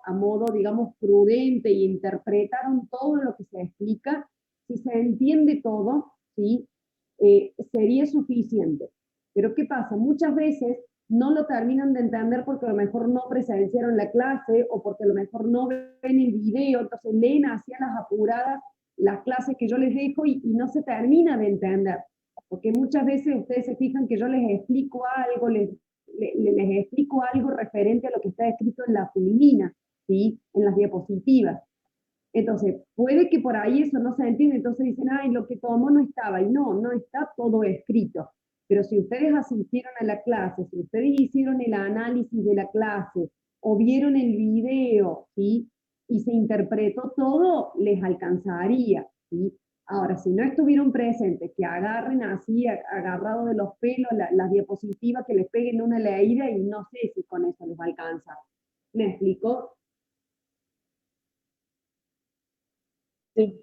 a modo, digamos, prudente y interpretaron todo lo que se explica, si se entiende todo, ¿sí? Sería suficiente. Pero ¿qué pasa? Muchas veces no lo terminan de entender porque a lo mejor no presenciaron la clase o porque a lo mejor no ven el video, entonces leen hacia las apuradas las clases que yo les dejo y no se termina de entender. Porque muchas veces ustedes se fijan que yo les explico algo, les explico algo referente a lo que está escrito en la fulmina, ¿sí? En las diapositivas. Entonces, puede que por ahí eso no se entiende, entonces dicen, ay, lo que tomó no estaba, y no está todo escrito. Pero si ustedes asistieron a la clase, si ustedes hicieron el análisis de la clase, o vieron el video, ¿sí? Y se interpretó todo, les alcanzaría, ¿sí? Ahora, si no estuvieron presentes, que agarren así, agarrado de los pelos, las diapositivas, que les peguen una leída y no sé si con eso les va a alcanzar. ¿Me explico? Sí.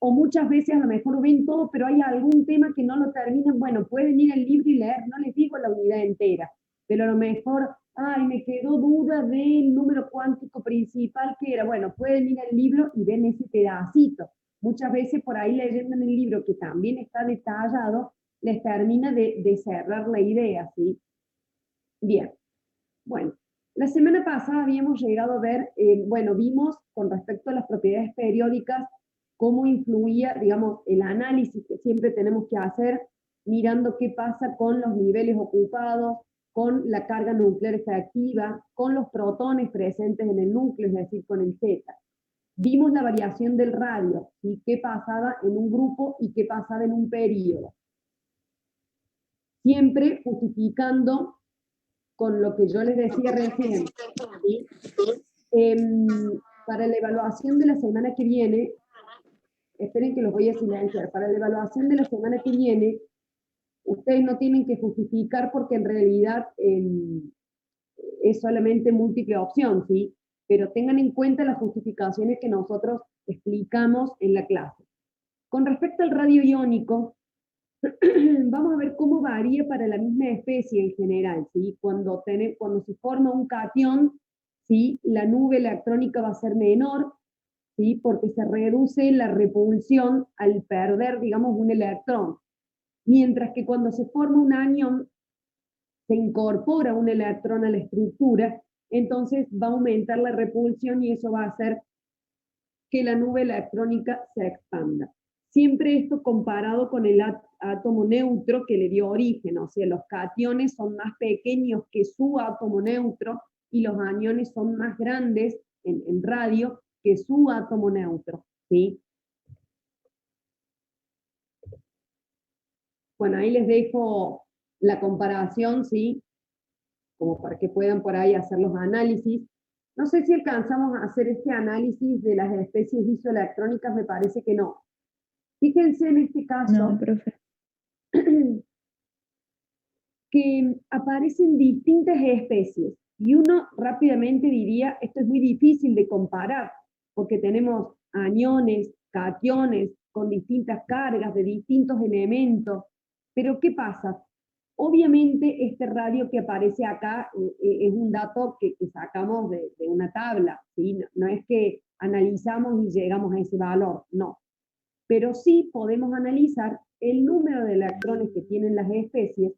O muchas veces a lo mejor ven todo, pero hay algún tema que no lo terminan, bueno, pueden ir al libro y leer, no les digo la unidad entera, pero a lo mejor, ay, me quedó duda del número cuántico principal que era, bueno, pueden ir al libro y ven ese pedacito. Muchas veces por ahí leyendo en el libro, que también está detallado, les termina de cerrar la idea, ¿sí? Bien, bueno, la semana pasada habíamos llegado a ver, bueno, vimos con respecto a las propiedades periódicas cómo influía, digamos, el análisis que siempre tenemos que hacer mirando qué pasa con los niveles ocupados, con la carga nuclear efectiva, con los protones presentes en el núcleo, es decir, con el Z. Vimos la variación del radio, y qué pasaba en un grupo y qué pasaba en un periodo. Siempre justificando con lo que yo les decía recién, ¿sí? Para la evaluación de la semana que viene, esperen que los voy a silenciar, para la evaluación de la semana que viene, ustedes no tienen que justificar porque en realidad es solamente múltiple opción, ¿sí? Pero tengan en cuenta las justificaciones que nosotros explicamos en la clase. Con respecto al radio iónico, vamos a ver cómo varía para la misma especie en general, ¿sí? Cuando se forma un catión, ¿sí? La nube electrónica va a ser menor, ¿sí? Porque se reduce la repulsión al perder, digamos, un electrón. Mientras que cuando se forma un anión, se incorpora un electrón a la estructura, entonces va a aumentar la repulsión y eso va a hacer que la nube electrónica se expanda. Siempre esto comparado con el átomo neutro que le dio origen, o sea, los cationes son más pequeños que su átomo neutro y los aniones son más grandes en radio que su átomo neutro, ¿sí? Bueno, ahí les dejo la comparación, ¿sí? Como para que puedan por ahí hacer los análisis. No sé si alcanzamos a hacer este análisis de las especies isoelectrónicas, me parece que no. Fíjense en este No, caso profe. que aparecen distintas especies y uno rápidamente diría, esto es muy difícil de comparar, porque tenemos aniones, cationes con distintas cargas de distintos elementos, pero ¿qué pasa? Obviamente este radio que aparece acá es un dato que sacamos de una tabla, ¿sí? No es que analizamos y llegamos a ese valor, no. Pero sí podemos analizar el número de electrones que tienen las especies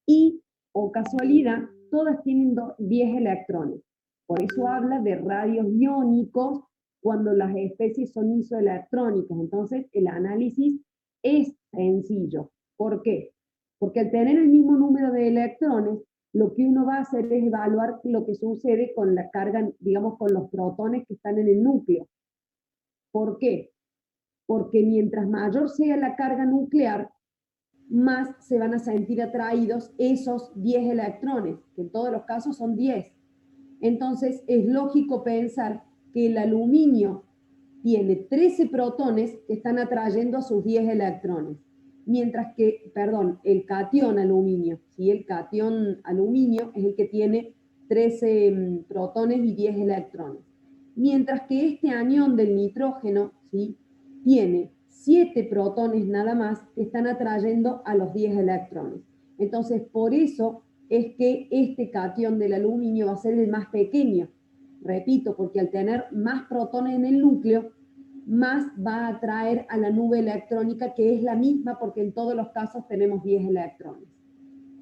y, o casualidad, todas tienen 10 electrones. Por eso habla de radios iónicos cuando las especies son isoelectrónicas. Entonces, el análisis es sencillo. ¿Por qué? Porque al tener el mismo número de electrones, lo que uno va a hacer es evaluar lo que sucede con la carga, digamos, con los protones que están en el núcleo. ¿Por qué? Porque mientras mayor sea la carga nuclear, más se van a sentir atraídos esos 10 electrones, que en todos los casos son 10. Entonces es lógico pensar que el aluminio tiene 13 protones que están atrayendo a sus 10 electrones, mientras que, perdón, el catión aluminio, ¿sí? El catión aluminio es el que tiene 13 protones y 10 electrones, mientras que este anión del nitrógeno, ¿sí? Tiene 7 protones nada más que están atrayendo a los 10 electrones. Entonces, por eso es que este catión del aluminio va a ser el más pequeño. Repito, porque al tener más protones en el núcleo, más va a atraer a la nube electrónica, que es la misma porque en todos los casos tenemos 10 electrones.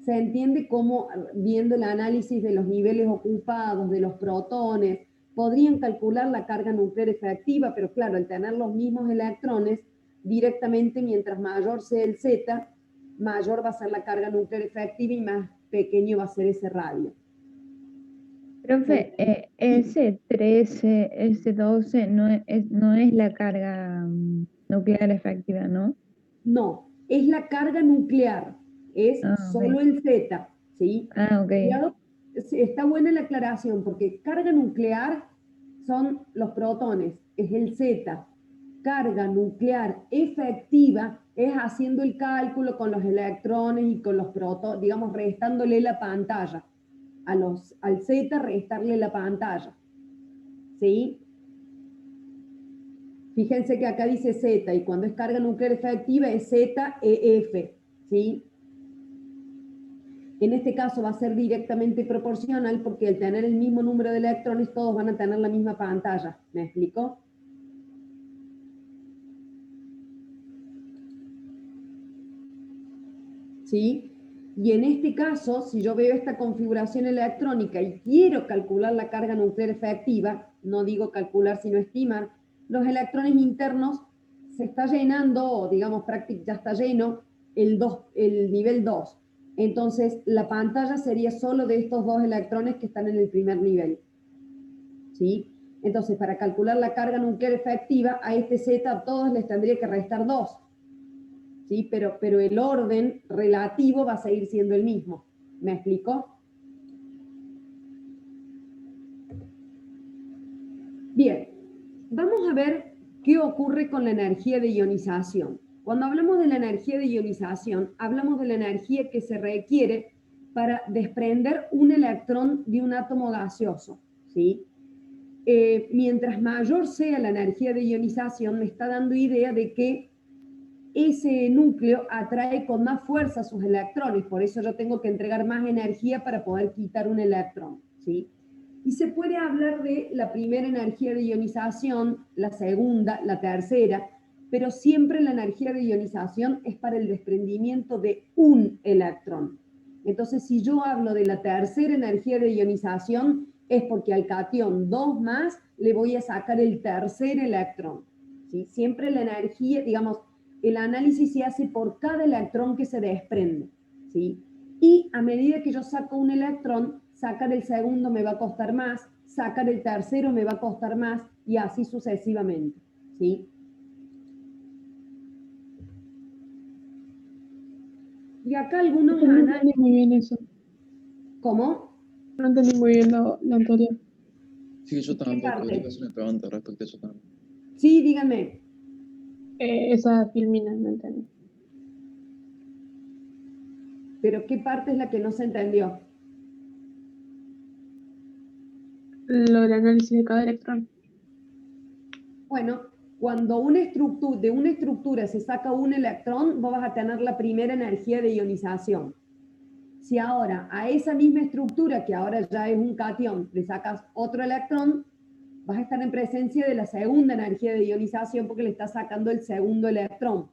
Se entiende cómo, viendo el análisis de los niveles ocupados, de los protones, podrían calcular la carga nuclear efectiva, pero claro, al tener los mismos electrones, directamente mientras mayor sea el Z, mayor va a ser la carga nuclear efectiva y más pequeño va a ser ese radio. Profe, S13, S12 no es la carga nuclear efectiva, ¿no? No, es la carga nuclear, es Ah, solo ok. el Z, ¿sí? Ah, ok. Cuidado, está buena la aclaración, porque carga nuclear son los protones, es el Z. Carga nuclear efectiva es haciendo el cálculo con los electrones y con los protones, digamos, restándole la pantalla. Al Z restarle la pantalla, ¿sí? Fíjense que acá dice Z y cuando es carga nuclear efectiva es ZEF, ¿sí? En este caso va a ser directamente proporcional porque al tener el mismo número de electrones todos van a tener la misma pantalla. ¿Me explico? ¿Sí? Y en este caso, si yo veo esta configuración electrónica y quiero calcular la carga nuclear efectiva, no digo calcular sino estimar, los electrones internos se está llenando, o digamos ya está lleno, el nivel 2. Entonces, la pantalla sería solo de estos dos electrones que están en el primer nivel. ¿Sí? Entonces, para calcular la carga nuclear efectiva, a este Z a todos les tendría que restar 2. ¿Sí? Pero el orden relativo va a seguir siendo el mismo. ¿Me explico? Bien, vamos a ver qué ocurre con la energía de ionización. Cuando hablamos de la energía de ionización, hablamos de la energía que se requiere para desprender un electrón de un átomo gaseoso, ¿sí? Mientras mayor sea la energía de ionización, me está dando idea de que ese núcleo atrae con más fuerza sus electrones, por eso yo tengo que entregar más energía para poder quitar un electrón, ¿sí? Y se puede hablar de la primera energía de ionización, la segunda, la tercera, pero siempre la energía de ionización es para el desprendimiento de un electrón. Entonces, si yo hablo de la tercera energía de ionización, es porque al catión 2 más le voy a sacar el tercer electrón, ¿sí? Siempre la energía, digamos, el análisis se hace por cada electrón que se desprende, ¿sí? Y a medida que yo saco un electrón, sacar el segundo me va a costar más, sacar el tercero me va a costar más, y así sucesivamente, ¿sí? Y acá algunos No entendí análisis. muy bien eso. ¿Cómo? No entendí muy bien lo anterior. Sí, yo ¿Qué tampoco. Quería parte? hacer una pregunta respecto a eso también. Sí, díganme. Esa filmina, no entendí. Pero ¿qué parte es la que no se entendió? Lo del análisis de cada electrón. Bueno, cuando de una estructura se saca un electrón, vos vas a tener la primera energía de ionización. Si ahora a esa misma estructura, que ahora ya es un catión, le sacas otro electrón, vas a estar en presencia de la segunda energía de ionización porque le estás sacando el segundo electrón.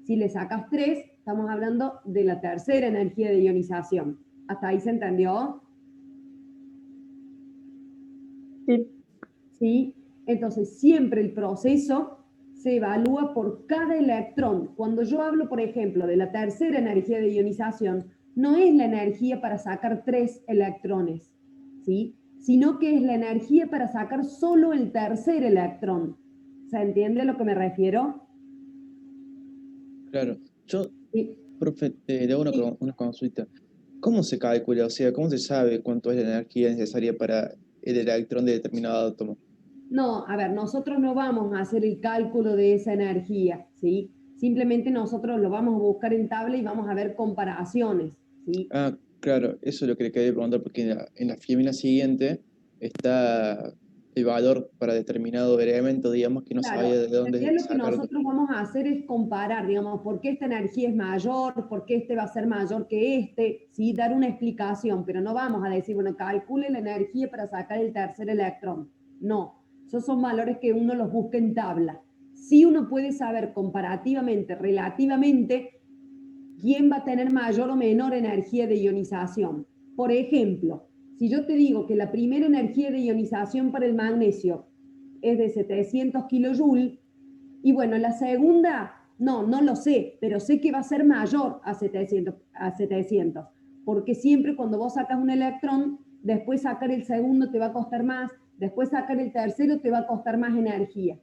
Si le sacas 3, estamos hablando de la tercera energía de ionización. ¿Hasta ahí se entendió? Sí. ¿Sí? Entonces, siempre el proceso se evalúa por cada electrón. Cuando yo hablo, por ejemplo, de la tercera energía de ionización, no es la energía para sacar 3 electrones, ¿sí? Sino que es la energía para sacar solo el tercer electrón. ¿Se entiende a lo que me refiero? Claro, yo, Sí. profe, le hago Sí. una consulta. ¿Cómo se calcula? O sea, ¿cómo se sabe cuánto es la energía necesaria para el electrón de determinado átomo? No, a ver, nosotros no vamos a hacer el cálculo de esa energía, ¿sí? Simplemente nosotros lo vamos a buscar en tabla y vamos a ver comparaciones, ¿sí? Ah, claro, eso es lo que le quería preguntar, porque en la física siguiente está el valor para determinado elemento, digamos, que no Claro, sabía de en dónde realidad lo que sacar. nosotros vamos a hacer es comparar, digamos, por qué esta energía es mayor, por qué este va a ser mayor que este, ¿sí? Dar una explicación, pero no vamos a decir, bueno, calcule la energía para sacar el tercer electrón. No, esos son valores que uno los busca en tabla. Sí uno puede saber comparativamente, relativamente, quién va a tener mayor o menor energía de ionización. Por ejemplo, si yo te digo que la primera energía de ionización para el magnesio es de 700 kilojoules, y bueno, la segunda, no lo sé, pero sé que va a ser mayor a 700, porque siempre cuando vos sacas un electrón, después sacar el segundo te va a costar más, después sacar el tercero te va a costar más energía.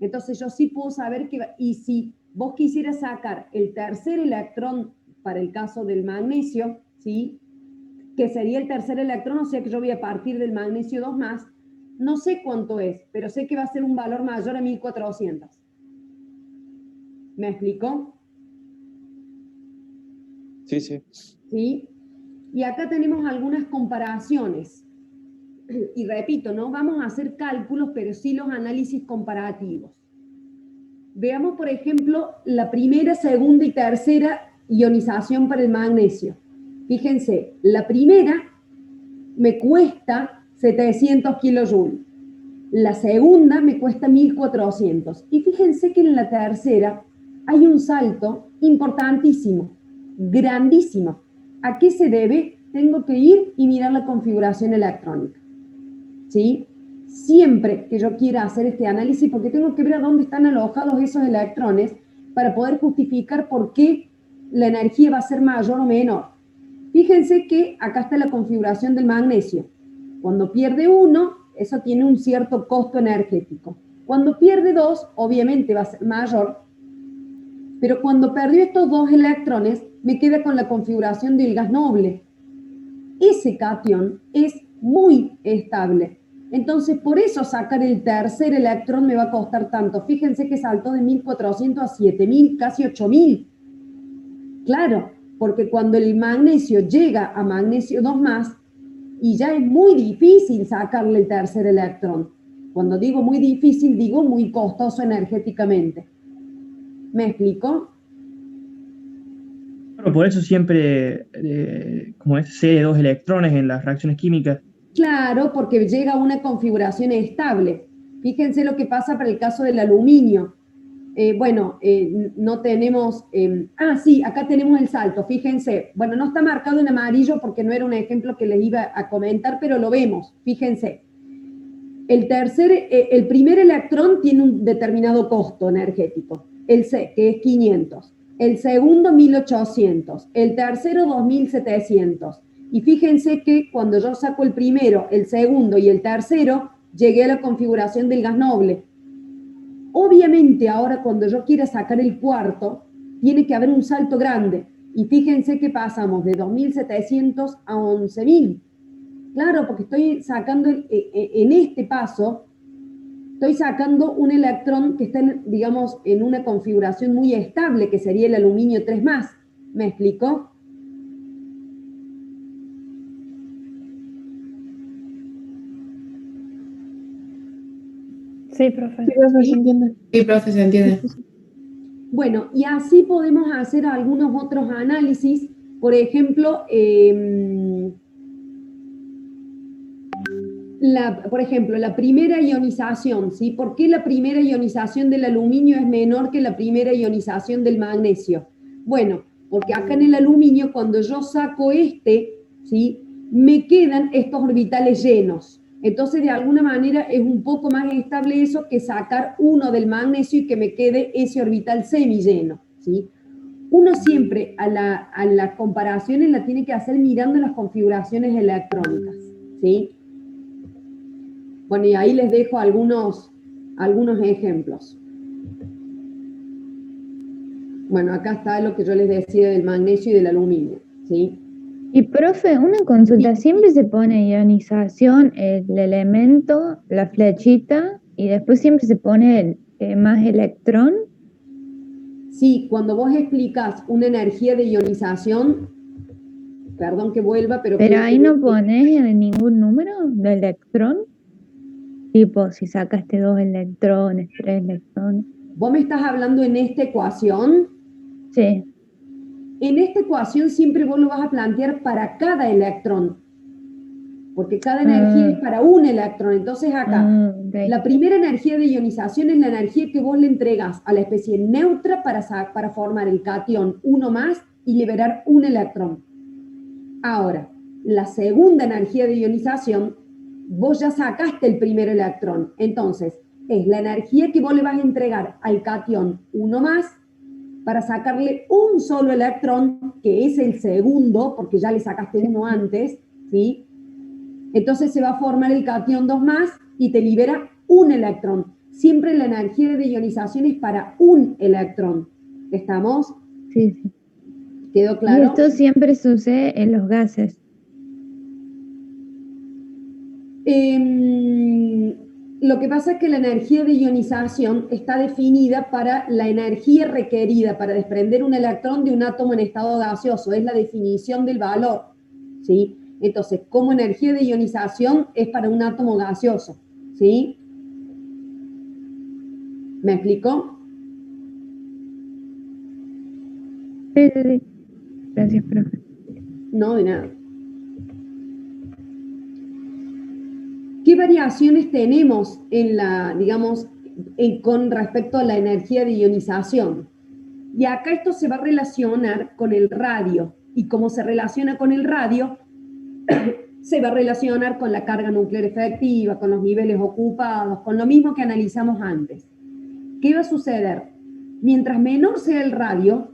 Entonces yo sí puedo saber que, y si vos quisieras sacar el tercer electrón para el caso del magnesio, ¿sí? Que sería el tercer electrón, o sea que yo voy a partir del magnesio 2 más, no sé cuánto es, pero sé que va a ser un valor mayor a 1400. ¿Me explicó? Sí, sí. ¿Sí? Y acá tenemos algunas comparaciones. Y repito, no vamos a hacer cálculos, pero sí los análisis comparativos. Veamos, por ejemplo, la primera, segunda y tercera ionización para el magnesio. Fíjense, la primera me cuesta 700 kilojoules. La segunda me cuesta 1400. Y fíjense que en la tercera hay un salto importantísimo, grandísimo. ¿A qué se debe? Tengo que ir y mirar la configuración electrónica. ¿Sí? Siempre que yo quiera hacer este análisis, porque tengo que ver a dónde están alojados esos electrones para poder justificar por qué la energía va a ser mayor o menor. Fíjense que acá está la configuración del magnesio. Cuando pierde uno, eso tiene un cierto costo energético. Cuando pierde dos, obviamente va a ser mayor, pero cuando perdió estos dos electrones, me queda con la configuración del gas noble. Ese catión es muy estable. Entonces, por eso sacar el tercer electrón me va a costar tanto. Fíjense que saltó de 1400 a 7000, casi 8000. Claro, porque cuando el magnesio llega a magnesio 2 más, y ya es muy difícil sacarle el tercer electrón. Cuando digo muy difícil, digo muy costoso energéticamente. ¿Me explico? Bueno, por eso siempre, como es, cede dos electrones en las reacciones químicas. Claro, porque llega a una configuración estable. Fíjense lo que pasa para el caso del aluminio. No tenemos... sí, acá tenemos el salto, fíjense. Bueno, no está marcado en amarillo porque no era un ejemplo que les iba a comentar, pero lo vemos, fíjense. El primer electrón tiene un determinado costo energético, el C, que es 500. El segundo, 1800. El tercero, 2700. Y fíjense que cuando yo saco el primero, el segundo y el tercero, llegué a la configuración del gas noble. Obviamente ahora cuando yo quiera sacar el cuarto, tiene que haber un salto grande. Y fíjense que pasamos de 2700 a 11000. Claro, porque estoy sacando, en este paso, estoy sacando un electrón que está, digamos, en una configuración muy estable, que sería el aluminio 3 más. ¿Me explico? Sí, profe. Sí, profe, se entiende. Sí, profe, se entiende. Bueno, y así podemos hacer algunos otros análisis. Por ejemplo, la primera ionización, ¿sí? ¿Por qué la primera ionización del aluminio es menor que la primera ionización del magnesio? Bueno, porque acá en el aluminio, cuando yo saco ¿sí? Me quedan estos orbitales llenos. Entonces, de alguna manera, es un poco más estable eso que sacar uno del magnesio y que me quede ese orbital semilleno, ¿sí? Uno siempre a las comparaciones la tiene que hacer mirando las configuraciones electrónicas, ¿sí? Bueno, y ahí les dejo algunos ejemplos. Bueno, acá está lo que yo les decía del magnesio y del aluminio, ¿sí? Y profe, una consulta, siempre se pone ionización, el elemento, la flechita, y después siempre se pone el más electrón. Sí, cuando vos explicas una energía de ionización, perdón que vuelva, pero Ahí no pones ningún número de electrón, tipo si sacaste 2 electrones, 3 electrones. ¿Vos me estás hablando en esta ecuación? Sí. En esta ecuación siempre vos lo vas a plantear para cada electrón. porque cada energía es para un electrón. Entonces acá, Ok. la primera energía de ionización es la energía que vos le entregás a la especie neutra para formar el catión 1 más y liberar un electrón. Ahora, la segunda energía de ionización, vos ya sacaste el primer electrón. Entonces, es la energía que vos le vas a entregar al catión 1 más para sacarle un solo electrón, que es el segundo, porque ya le sacaste uno antes, ¿sí? Entonces se va a formar el catión 2 más y te libera un electrón. Siempre la energía de ionización es para un electrón. ¿Estamos? Sí, sí. ¿Quedó Y claro? esto siempre sucede en los gases. Lo que pasa es que la energía de ionización está definida para la energía requerida para desprender un electrón de un átomo en estado gaseoso. Es la definición del valor, ¿sí? Entonces, como energía de ionización es para un átomo gaseoso, ¿sí? ¿Me explico? Sí, sí, sí. Gracias, profe. No, de nada. ¿Qué variaciones tenemos en la, digamos, con respecto a la energía de ionización? Y acá esto se va a relacionar con el radio. Y como se relaciona con el radio, se va a relacionar con la carga nuclear efectiva, con los niveles ocupados, con lo mismo que analizamos antes. ¿Qué va a suceder? Mientras menor sea el radio,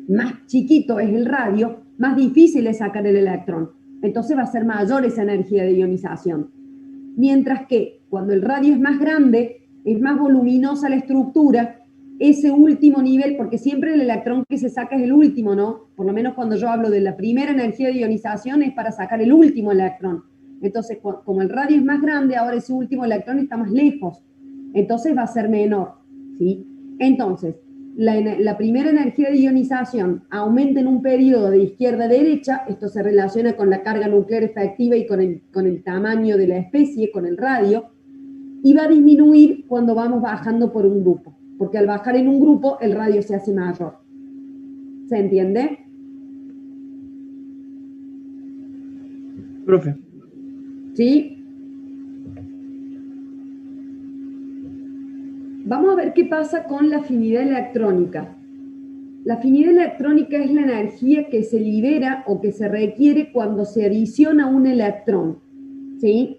más chiquito es el radio, más difícil es sacar el electrón. Entonces va a ser mayor esa energía de ionización. Mientras que cuando el radio es más grande, es más voluminosa la estructura, ese último nivel, porque siempre el electrón que se saca es el último, ¿no? Por lo menos cuando yo hablo de la primera energía de ionización es para sacar el último electrón. Entonces, como el radio es más grande, ahora ese último electrón está más lejos. Entonces va a ser menor, ¿sí? Entonces, la primera energía de ionización aumenta en un periodo de izquierda a derecha, esto se relaciona con la carga nuclear efectiva y con el tamaño de la especie, con el radio, y va a disminuir cuando vamos bajando por un grupo, porque al bajar en un grupo el radio se hace mayor. ¿Se entiende? Profe, ¿Sí? Vamos a ver qué pasa con la afinidad electrónica. La afinidad electrónica es la energía que se libera o que se requiere cuando se adiciona un electrón, ¿sí?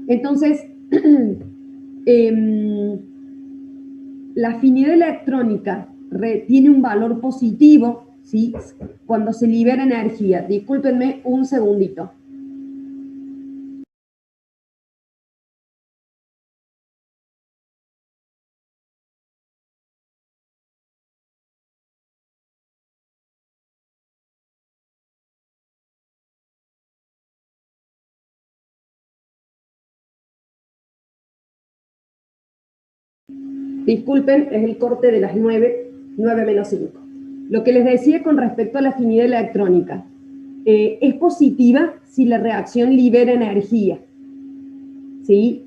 Entonces, la afinidad electrónica tiene un valor positivo, ¿sí? Cuando se libera energía. Discúlpenme un segundito. Disculpen, es el corte de las 9 menos 5. Lo que les decía con respecto a la afinidad electrónica, es positiva si la reacción libera energía, ¿sí?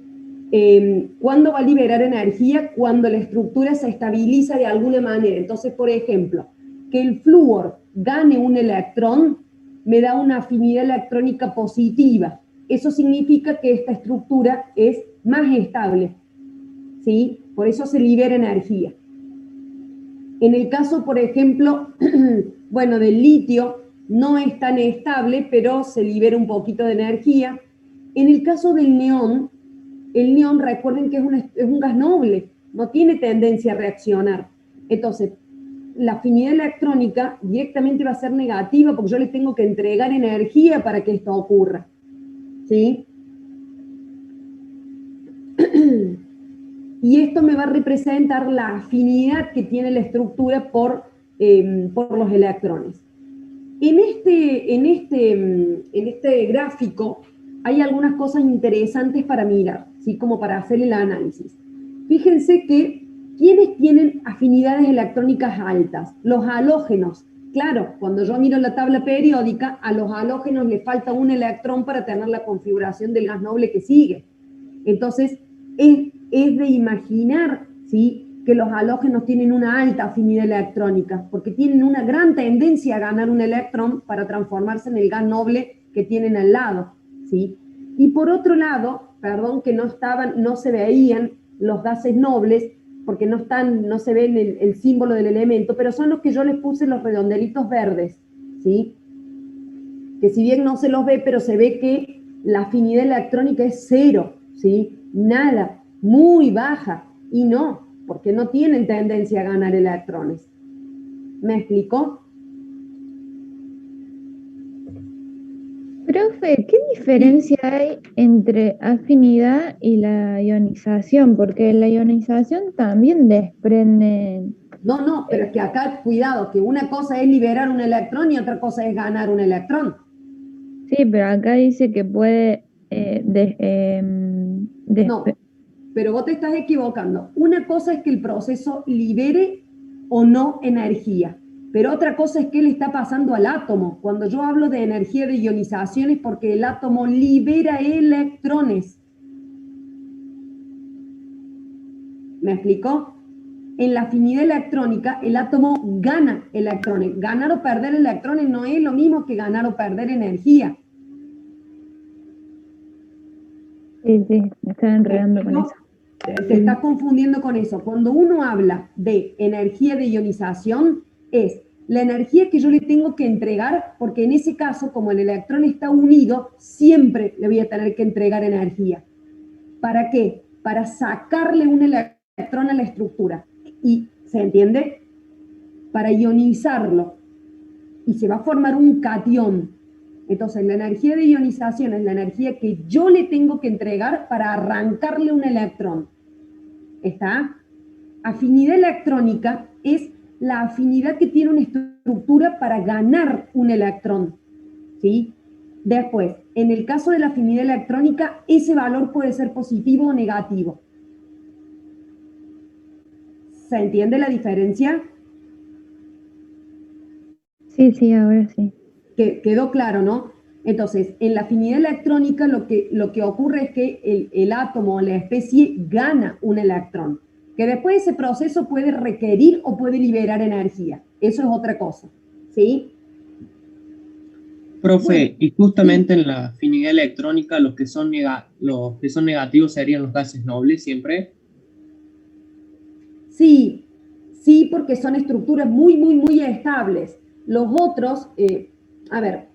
¿Cuándo va a liberar energía? Cuando la estructura se estabiliza de alguna manera. Entonces, por ejemplo, que el flúor gane un electrón me da una afinidad electrónica positiva. Eso significa que esta estructura es más estable, ¿sí? Por eso se libera energía. En el caso, por ejemplo, bueno, del litio, no es tan estable, pero se libera un poquito de energía. En el caso del neón, el neón, recuerden que es un gas noble, no tiene tendencia a reaccionar. Entonces, la afinidad electrónica directamente va a ser negativa porque yo le tengo que entregar energía para que esto ocurra, ¿sí? Y esto me va a representar la afinidad que tiene la estructura por los electrones. En este gráfico hay algunas cosas interesantes para mirar, ¿sí? Como para hacer el análisis. Fíjense que ¿quiénes tienen afinidades electrónicas altas? Los halógenos. Claro, cuando yo miro la tabla periódica, a los halógenos le falta un electrón para tener la configuración del gas noble que sigue. Entonces, es de imaginar, ¿sí?, que los halógenos tienen una alta afinidad electrónica, porque tienen una gran tendencia a ganar un electrón para transformarse en el gas noble que tienen al lado, ¿sí? Y por otro lado, perdón, que no se veían los gases nobles, porque no se ve el símbolo del elemento, pero son los que yo les puse los redondelitos verdes, ¿sí? Que si bien no se los ve, pero se ve que la afinidad electrónica es cero, ¿sí? Nada, muy baja, y no, porque no tienen tendencia a ganar electrones. ¿Me explicó? Profe, ¿qué diferencia hay entre afinidad y la ionización? Porque la ionización también desprende. No, pero es que acá, cuidado, que una cosa es liberar un electrón y otra cosa es ganar un electrón. Sí, pero acá dice que puede No, pero vos te estás equivocando. Una cosa es que el proceso libere o no energía, pero otra cosa es qué le está pasando al átomo. Cuando yo hablo de energía de ionización es porque el átomo libera electrones. ¿Me explicó? En la afinidad electrónica, el átomo gana electrones. Ganar o perder electrones no es lo mismo que ganar o perder energía. Sí, me estaba enredando con eso. Te estás confundiendo con eso. Cuando uno habla de energía de ionización, es la energía que yo le tengo que entregar, porque en ese caso, como el electrón está unido, siempre le voy a tener que entregar energía. ¿Para qué? Para sacarle un electrón a la estructura. ¿Y se entiende? Para ionizarlo. Y se va a formar un catión. Entonces, la energía de ionización es la energía que yo le tengo que entregar para arrancarle un electrón. ¿Está? Afinidad electrónica es la afinidad que tiene una estructura para ganar un electrón, ¿sí? Después, en el caso de la afinidad electrónica, ese valor puede ser positivo o negativo. ¿Se entiende la diferencia? Sí, ahora sí. Quedó claro, ¿no? Entonces, en la afinidad electrónica lo que ocurre es que el átomo o la especie gana un electrón, que después ese proceso puede requerir o puede liberar energía. Eso es otra cosa, ¿sí? Profe, Bueno, y justamente en la afinidad electrónica los que son negativos serían los gases nobles siempre. sí, sí, porque son estructuras muy estables. Los otros, a ver,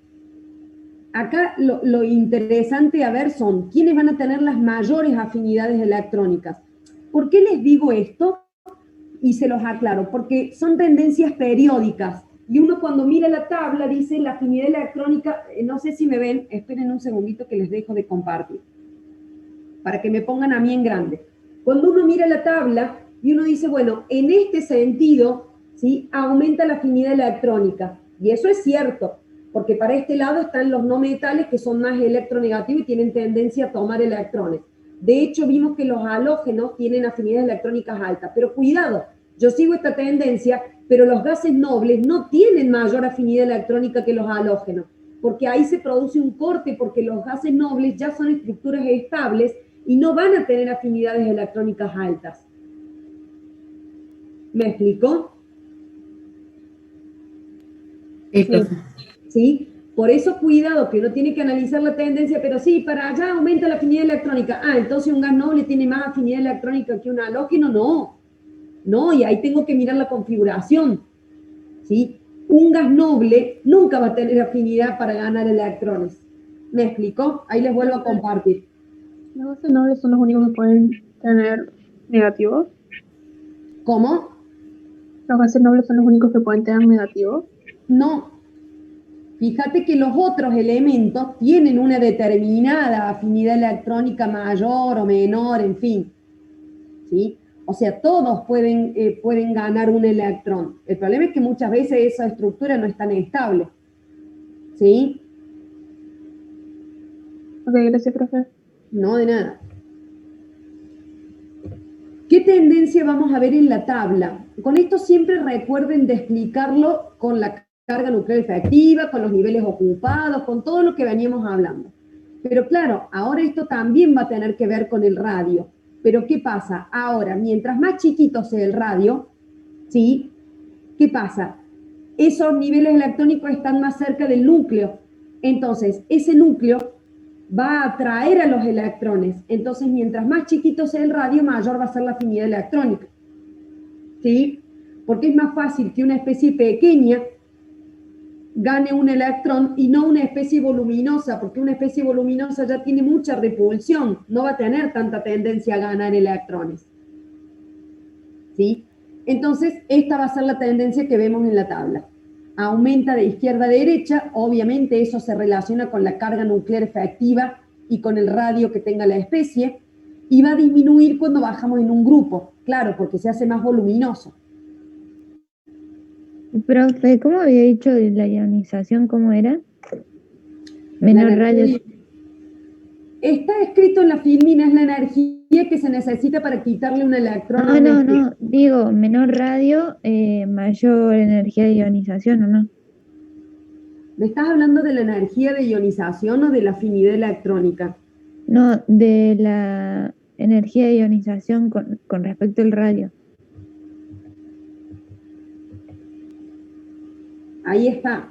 acá lo interesante a ver son quiénes van a tener las mayores afinidades electrónicas. ¿Por qué les digo esto? Y se los aclaro, porque son tendencias periódicas. Y uno cuando mira la tabla dice la afinidad electrónica, no sé si me ven, esperen un segundito que les dejo de compartir, para que me pongan a mí en grande. Cuando uno mira la tabla y uno dice, bueno, en este sentido, ¿sí? Aumenta la afinidad electrónica. Y eso es cierto, porque para este lado están los no metales que son más electronegativos y tienen tendencia a tomar electrones. De hecho, vimos que los halógenos tienen afinidades electrónicas altas, pero cuidado, yo sigo esta tendencia, pero los gases nobles no tienen mayor afinidad electrónica que los halógenos, porque ahí se produce un corte, porque los gases nobles ya son estructuras estables y no van a tener afinidades electrónicas altas. ¿Me explicó? Sí, profe. ¿Sí? Por eso cuidado, que uno tiene que analizar la tendencia, pero sí, para allá aumenta la afinidad electrónica. Ah, entonces un gas noble tiene más afinidad electrónica que un halógeno. No, y ahí tengo que mirar la configuración, ¿sí? Un gas noble nunca va a tener afinidad para ganar electrones. ¿Me explicó? Ahí les vuelvo a compartir. ¿Los gases nobles son los únicos que pueden tener negativos? ¿Cómo? ¿Los gases nobles son los únicos que pueden tener negativos? No. Fíjate que los otros elementos tienen una determinada afinidad electrónica mayor o menor, en fin, ¿sí? O sea, todos pueden ganar un electrón. El problema es que muchas veces esa estructura no es tan estable, ¿sí? Ok, gracias, profe. No, de nada. ¿Qué tendencia vamos a ver en la tabla? Con esto siempre recuerden de explicarlo con la carga nuclear efectiva, con los niveles ocupados, con todo lo que veníamos hablando. Pero claro, ahora esto también va a tener que ver con el radio. Pero ¿qué pasa? Ahora, mientras más chiquito sea el radio, ¿sí? ¿Qué pasa? Esos niveles electrónicos están más cerca del núcleo. Entonces, ese núcleo va a atraer a los electrones. Entonces, mientras más chiquito sea el radio, mayor va a ser la afinidad electrónica. ¿Sí? Porque es más fácil que una especie pequeña gane un electrón y no una especie voluminosa, porque una especie voluminosa ya tiene mucha repulsión, no va a tener tanta tendencia a ganar electrones. ¿Sí? Entonces, esta va a ser la tendencia que vemos en la tabla. Aumenta de izquierda a derecha, obviamente eso se relaciona con la carga nuclear efectiva y con el radio que tenga la especie, y va a disminuir cuando bajamos en un grupo, claro, porque se hace más voluminoso. Profe, ¿cómo había dicho de la ionización? ¿Cómo era? Menor La radio. energía- Está escrito en la filmina, es la energía que se necesita para quitarle un electrón a No, un no, digo, menor radio, mayor energía de ionización, ¿o no? ¿Me estás hablando de la energía de ionización o de la afinidad electrónica? No, de la energía de ionización con respecto al radio. Ahí está.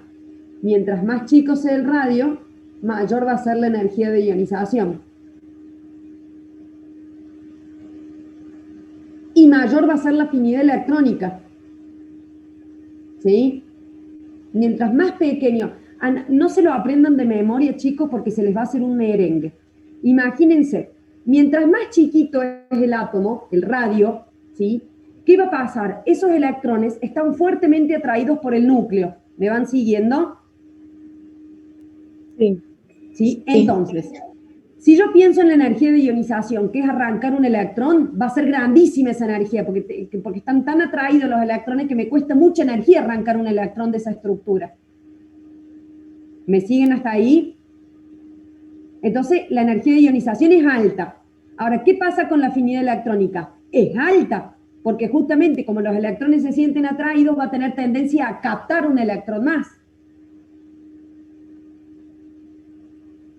Mientras más chico sea el radio, mayor va a ser la energía de ionización. Y mayor va a ser la afinidad electrónica. ¿Sí? Mientras más pequeño, no se lo aprendan de memoria, chicos, porque se les va a hacer un merengue. Imagínense, mientras más chiquito es el átomo, el radio, ¿sí? ¿Qué va a pasar? Esos electrones están fuertemente atraídos por el núcleo. ¿Me van siguiendo? Sí. ¿Sí? Entonces, si yo pienso en la energía de ionización, que es arrancar un electrón, va a ser grandísima esa energía, porque están tan atraídos los electrones que me cuesta mucha energía arrancar un electrón de esa estructura. ¿Me siguen hasta ahí? Entonces, la energía de ionización es alta. Ahora, ¿qué pasa con la afinidad electrónica? Es alta, porque justamente como los electrones se sienten atraídos, va a tener tendencia a captar un electrón más.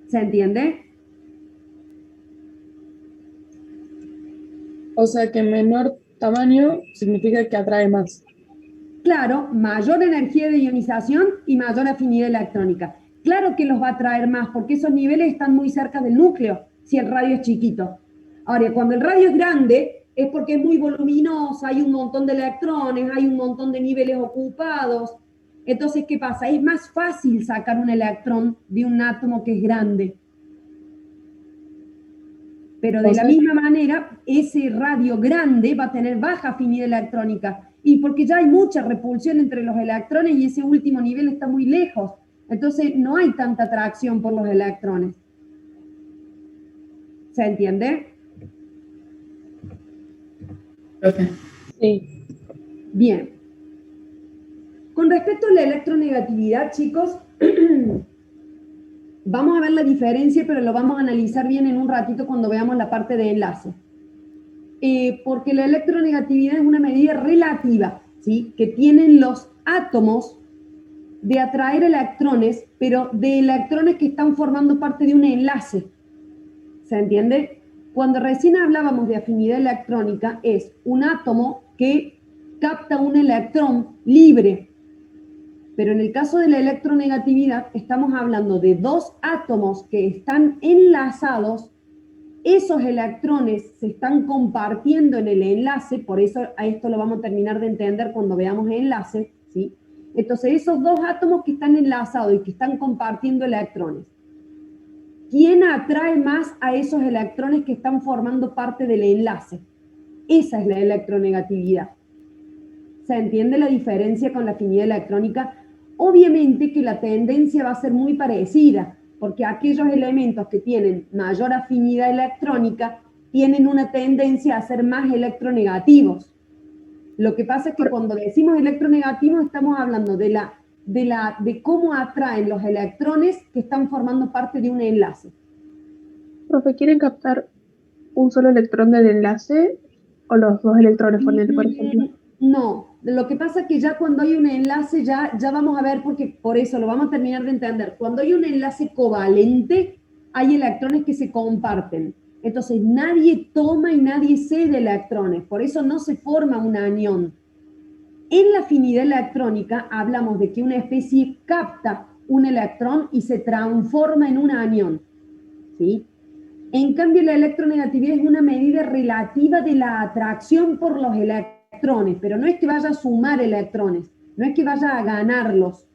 ¿Se entiende? O sea que menor tamaño significa que atrae más. Claro, mayor energía de ionización y mayor afinidad electrónica. Claro que los va a atraer más, porque esos niveles están muy cerca del núcleo, si el radio es chiquito. Ahora, cuando el radio es grande, es porque es muy voluminoso, hay un montón de electrones, hay un montón de niveles ocupados. Entonces, ¿qué pasa? Es más fácil sacar un electrón de un átomo que es grande. Pero de la misma manera, ese radio grande va a tener baja afinidad electrónica. Y porque ya hay mucha repulsión entre los electrones y ese último nivel está muy lejos. Entonces no hay tanta atracción por los electrones. ¿Se entiende? Sí. Bien. Con respecto a la electronegatividad, chicos, vamos a ver la diferencia, pero lo vamos a analizar bien en un ratito cuando veamos la parte de enlace. Porque la electronegatividad es una medida relativa, ¿sí? Que tienen los átomos de atraer electrones, pero de electrones que están formando parte de un enlace. ¿Se entiende? Cuando recién hablábamos de afinidad electrónica, es un átomo que capta un electrón libre. Pero en el caso de la electronegatividad, estamos hablando de dos átomos que están enlazados. Esos electrones se están compartiendo en el enlace, por eso a esto lo vamos a terminar de entender cuando veamos enlace, ¿sí? Entonces, esos dos átomos que están enlazados y que están compartiendo electrones, ¿quién atrae más a esos electrones que están formando parte del enlace? Esa es la electronegatividad. ¿Se entiende la diferencia con la afinidad electrónica? Obviamente que la tendencia va a ser muy parecida, porque aquellos elementos que tienen mayor afinidad electrónica tienen una tendencia a ser más electronegativos. Lo que pasa es que cuando decimos electronegativos estamos hablando de cómo atraen los electrones que están formando parte de un enlace. Profe, ¿quieren captar un solo electrón del enlace o los dos electrones, por ejemplo? No, lo que pasa es que ya cuando hay un enlace, ya vamos a ver, porque por eso lo vamos a terminar de entender. Cuando hay un enlace covalente, hay electrones que se comparten. Entonces nadie toma y nadie cede electrones, por eso no se forma un anión. En la afinidad electrónica hablamos de que una especie capta un electrón y se transforma en un anión, ¿sí? En cambio, la electronegatividad es una medida relativa de la atracción por los electrones, pero no es que vaya a sumar electrones, no es que vaya a ganarlos.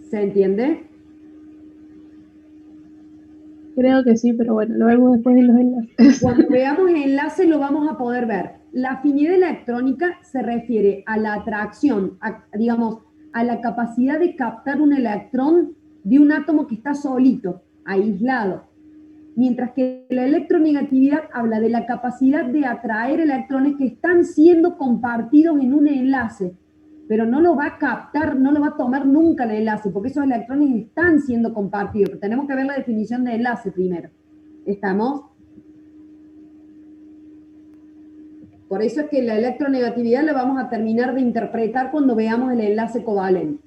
¿Se entiende? Creo que sí, pero bueno, lo vemos después de los enlaces. Cuando veamos el enlace lo vamos a poder ver. La afinidad electrónica se refiere a la atracción, digamos, a la capacidad de captar un electrón de un átomo que está solito, aislado. Mientras que la electronegatividad habla de la capacidad de atraer electrones que están siendo compartidos en un enlace, pero no lo va a captar, no lo va a tomar nunca el enlace, porque esos electrones están siendo compartidos. Pero tenemos que ver la definición de enlace primero. ¿Estamos? Por eso es que la electronegatividad la vamos a terminar de interpretar cuando veamos el enlace covalente.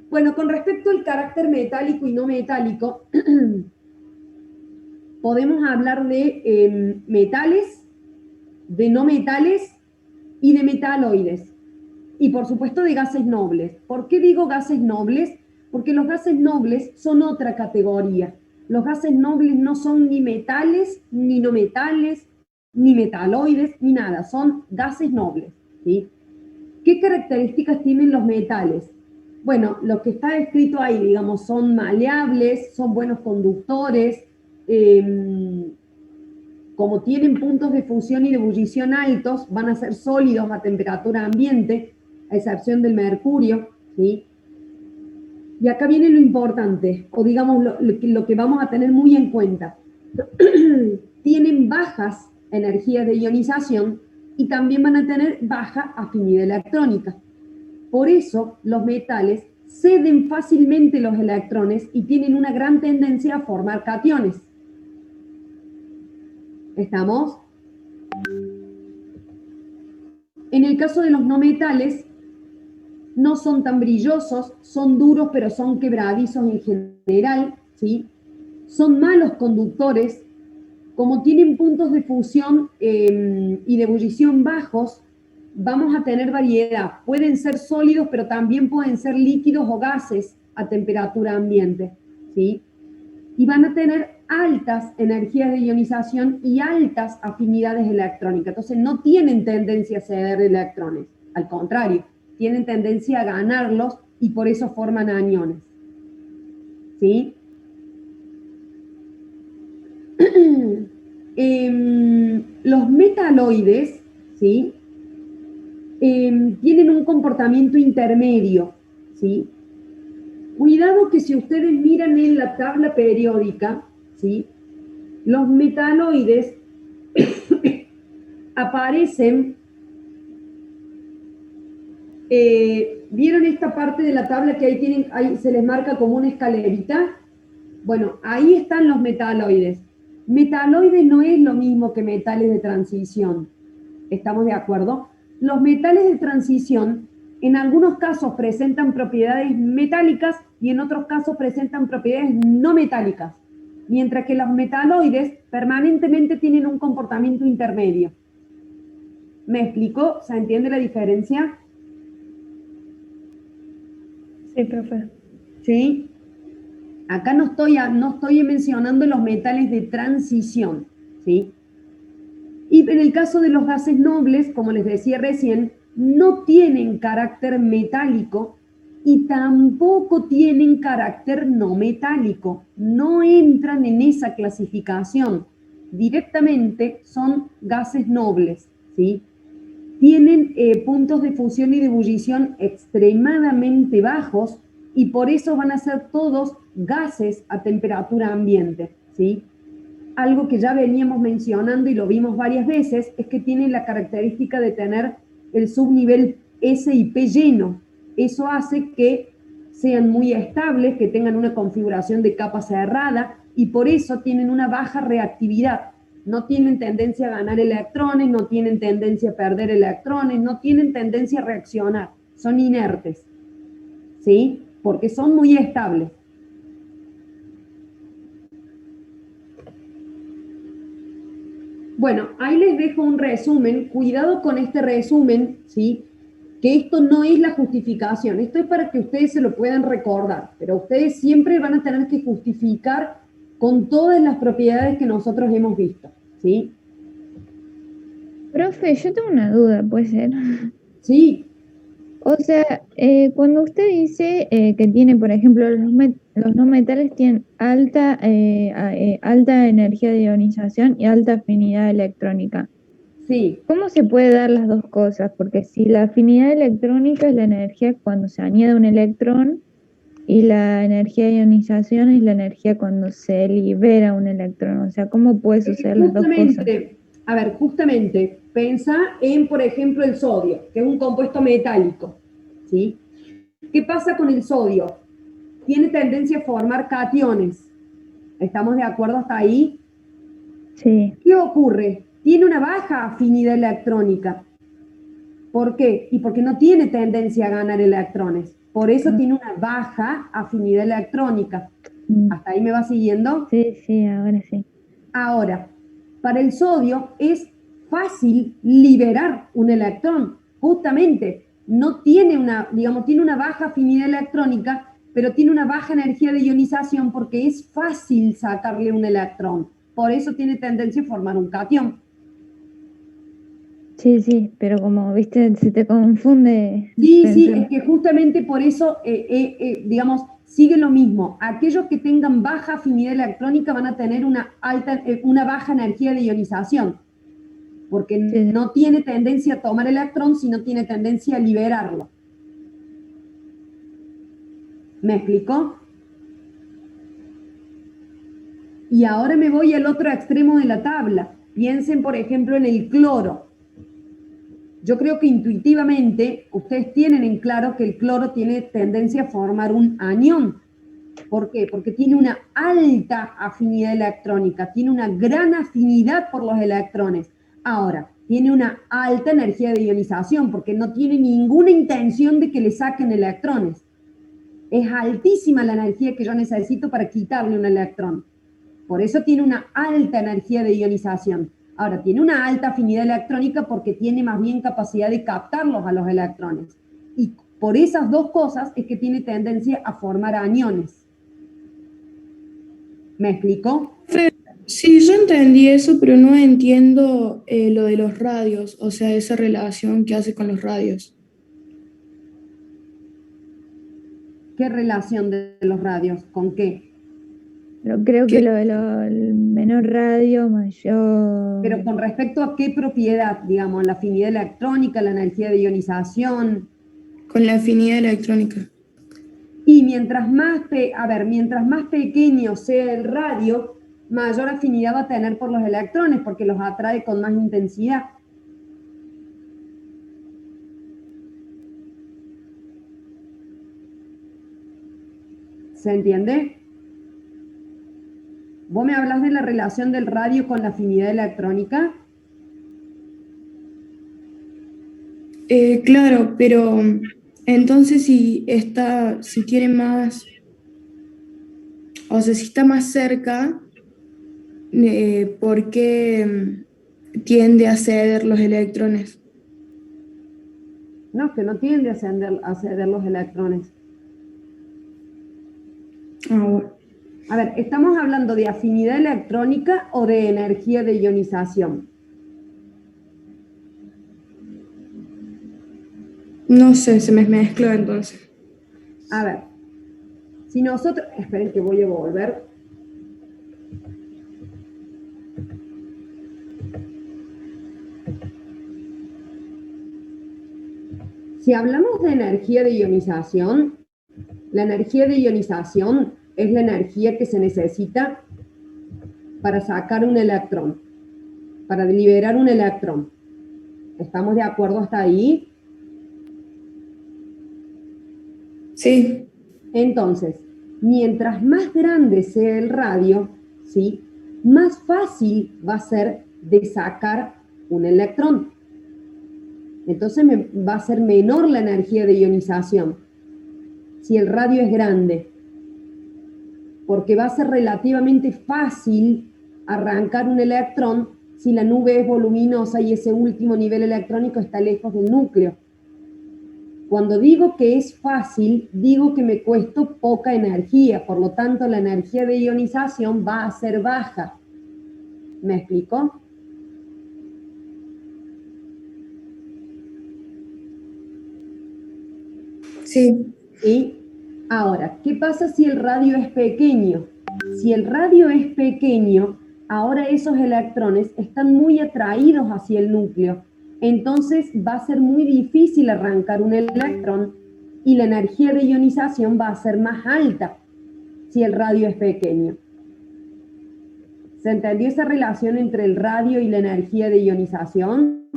Bueno, con respecto al carácter metálico y no metálico, podemos hablar de metales, de no metales y de metaloides. Y por supuesto de gases nobles. ¿Por qué digo gases nobles? Porque los gases nobles son otra categoría. Los gases nobles no son ni metales, ni no metales, ni metaloides, ni nada. Son gases nobles, ¿sí? ¿Qué características tienen los metales? Bueno, lo que está escrito ahí, digamos, son maleables, son buenos conductores, como tienen puntos de fusión y de ebullición altos, van a ser sólidos a temperatura ambiente, a excepción del mercurio, ¿sí? Y acá viene lo importante, o digamos lo que vamos a tener muy en cuenta. Tienen bajas energías de ionización y también van a tener baja afinidad electrónica. Por eso los metales ceden fácilmente los electrones y tienen una gran tendencia a formar cationes. ¿Estamos? En el caso de los no metales, no son tan brillosos, son duros, pero son quebradizos en general, ¿sí? Son malos conductores, como tienen puntos de fusión y de ebullición bajos, vamos a tener variedad. Pueden ser sólidos, pero también pueden ser líquidos o gases a temperatura ambiente, ¿sí? Y van a tener altas energías de ionización y altas afinidades electrónicas. Entonces no tienen tendencia a ceder electrones, al contrario, tienen tendencia a ganarlos y por eso forman aniones. ¿Sí? Los metaloides, ¿sí? Tienen un comportamiento intermedio, ¿sí? Cuidado que si ustedes miran en la tabla periódica, ¿sí? Los metaloides aparecen, ¿vieron esta parte de la tabla que ahí se les marca como una escalerita? Bueno, ahí están los metaloides. Metaloides no es lo mismo que metales de transición. ¿Estamos de acuerdo? Los metales de transición en algunos casos presentan propiedades metálicas y en otros casos presentan propiedades no metálicas, mientras que los metaloides permanentemente tienen un comportamiento intermedio. ¿Me explico? ¿Se entiende la diferencia? Sí, profe. ¿Sí? Acá no estoy mencionando los metales de transición, ¿sí? Y en el caso de los gases nobles, como les decía recién, no tienen carácter metálico y tampoco tienen carácter no metálico. No entran en esa clasificación. Directamente son gases nobles, ¿sí? Tienen puntos de fusión y de ebullición extremadamente bajos y por eso van a ser todos gases a temperatura ambiente, ¿sí? Algo que ya veníamos mencionando y lo vimos varias veces es que tienen la característica de tener el subnivel S y P lleno. Eso hace que sean muy estables, que tengan una configuración de capa cerrada y por eso tienen una baja reactividad. No tienen tendencia a ganar electrones, no tienen tendencia a perder electrones, no tienen tendencia a reaccionar. Son inertes, ¿sí? Porque son muy estables. Bueno, ahí les dejo un resumen. Cuidado con este resumen, ¿sí? que esto no es la justificación, esto es para que ustedes se lo puedan recordar, pero ustedes siempre van a tener que justificar con todas las propiedades que nosotros hemos visto, ¿sí? Profe, yo tengo una duda, puede ser. Sí, O sea, cuando usted dice que tiene, por ejemplo, los no metales tienen alta energía de ionización y alta afinidad electrónica. sí. ¿Cómo se puede dar las dos cosas? Porque si la afinidad electrónica es la energía cuando se añade un electrón y la energía de ionización es la energía cuando se libera un electrón. O sea, ¿cómo puede suceder las dos cosas? Justamente, a ver, justamente, pensá en, por ejemplo, el sodio, que es un compuesto metálico, ¿sí? ¿Qué pasa con el sodio? Tiene tendencia a formar cationes. ¿Estamos de acuerdo hasta ahí? Sí, ¿Qué ocurre? Tiene una baja afinidad electrónica. ¿Por qué? Y porque no tiene tendencia a ganar electrones. Por eso tiene una baja afinidad electrónica. mm, ¿Hasta ahí me va siguiendo? sí, ahora sí. Ahora, para el sodio es fácil liberar un electrón. Justamente, no tiene una, digamos, tiene una baja afinidad electrónica, pero tiene una baja energía de ionización porque es fácil sacarle un electrón. Por eso tiene tendencia a formar un cation. Sí, pero como, viste, se te confunde Sí, pensar. es que justamente por eso, digamos, sigue lo mismo. Aquellos que tengan baja afinidad electrónica van a tener una baja energía de ionización, porque Sí, no tiene tendencia a tomar electrón, sino tiene tendencia a liberarlo. ¿Me explicó? Y ahora me voy al otro extremo de la tabla. Piensen, por ejemplo, en el cloro. Yo creo que intuitivamente ustedes tienen en claro que el cloro tiene tendencia a formar un anión. ¿Por qué? Porque tiene una alta afinidad electrónica, tiene una gran afinidad por los electrones. Ahora, tiene una alta energía de ionización porque no tiene ninguna intención de que le saquen electrones. Es altísima la energía que yo necesito para quitarle un electrón. Por eso tiene una alta energía de ionización. Ahora, tiene una alta afinidad electrónica porque tiene más bien capacidad de captarlos a los electrones. Y por esas dos cosas es que tiene tendencia a formar aniones. ¿Me explicó? Sí, yo entendí eso, pero no entiendo lo de los radios, o sea, esa relación que hace con los radios. ¿Qué relación de los radios? ¿Con qué? pero creo que Que lo de el menor radio, Pero mayor. con respecto a qué propiedad, digamos, la afinidad electrónica, la energía de ionización. con la afinidad electrónica. Y mientras más pequeño sea el radio, mayor afinidad va a tener por los electrones porque los atrae con más intensidad. ¿Se entiende? ¿Vos me hablas de la relación del radio con la afinidad electrónica? Claro, pero entonces si tiene más, o sea, si está más cerca, ¿por qué tiende a ceder los electrones? No, que no tiende a ceder los electrones. Ah, bueno. A ver, ¿estamos hablando de afinidad electrónica o de energía de ionización? No sé, se me mezcló entonces. A ver, si nosotros, esperen que voy a volver. Si hablamos de energía de ionización, la energía de ionización es la energía que se necesita para sacar un electrón, para liberar un electrón. ¿Estamos de acuerdo hasta ahí? Sí, Entonces, mientras más grande sea el radio, ¿sí?, más fácil va a ser de sacar un electrón. Entonces va a ser menor la energía de ionización si el radio es grande, porque va a ser relativamente fácil arrancar un electrón si la nube es voluminosa y ese último nivel electrónico está lejos del núcleo. Cuando digo que es fácil, digo que me cuesta poca energía, por lo tanto la energía de ionización va a ser baja. ¿Me explico? Sí, ¿Sí? Ahora, ¿qué pasa si el radio es pequeño? Si el radio es pequeño, ahora esos electrones están muy atraídos hacia el núcleo. Entonces va a ser muy difícil arrancar un electrón y la energía de ionización va a ser más alta si el radio es pequeño. ¿Se entendió esa relación entre el radio y la energía de ionización?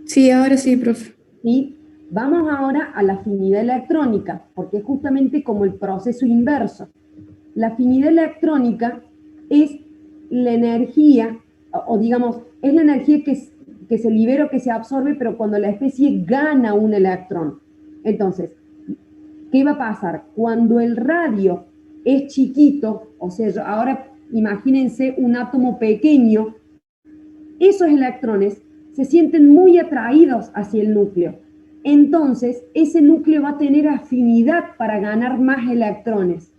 sí, ahora sí, profe. Y vamos ahora a la afinidad electrónica, porque es justamente como el proceso inverso. La afinidad electrónica es la energía, o digamos, es la energía que se libera o que se absorbe, pero cuando la especie gana un electrón. Entonces, ¿qué va a pasar? Cuando el radio es chiquito, o sea, ahora imagínense un átomo pequeño, esos electrones se sienten muy atraídos hacia el núcleo. Entonces, ese núcleo va a tener afinidad para ganar más electrones.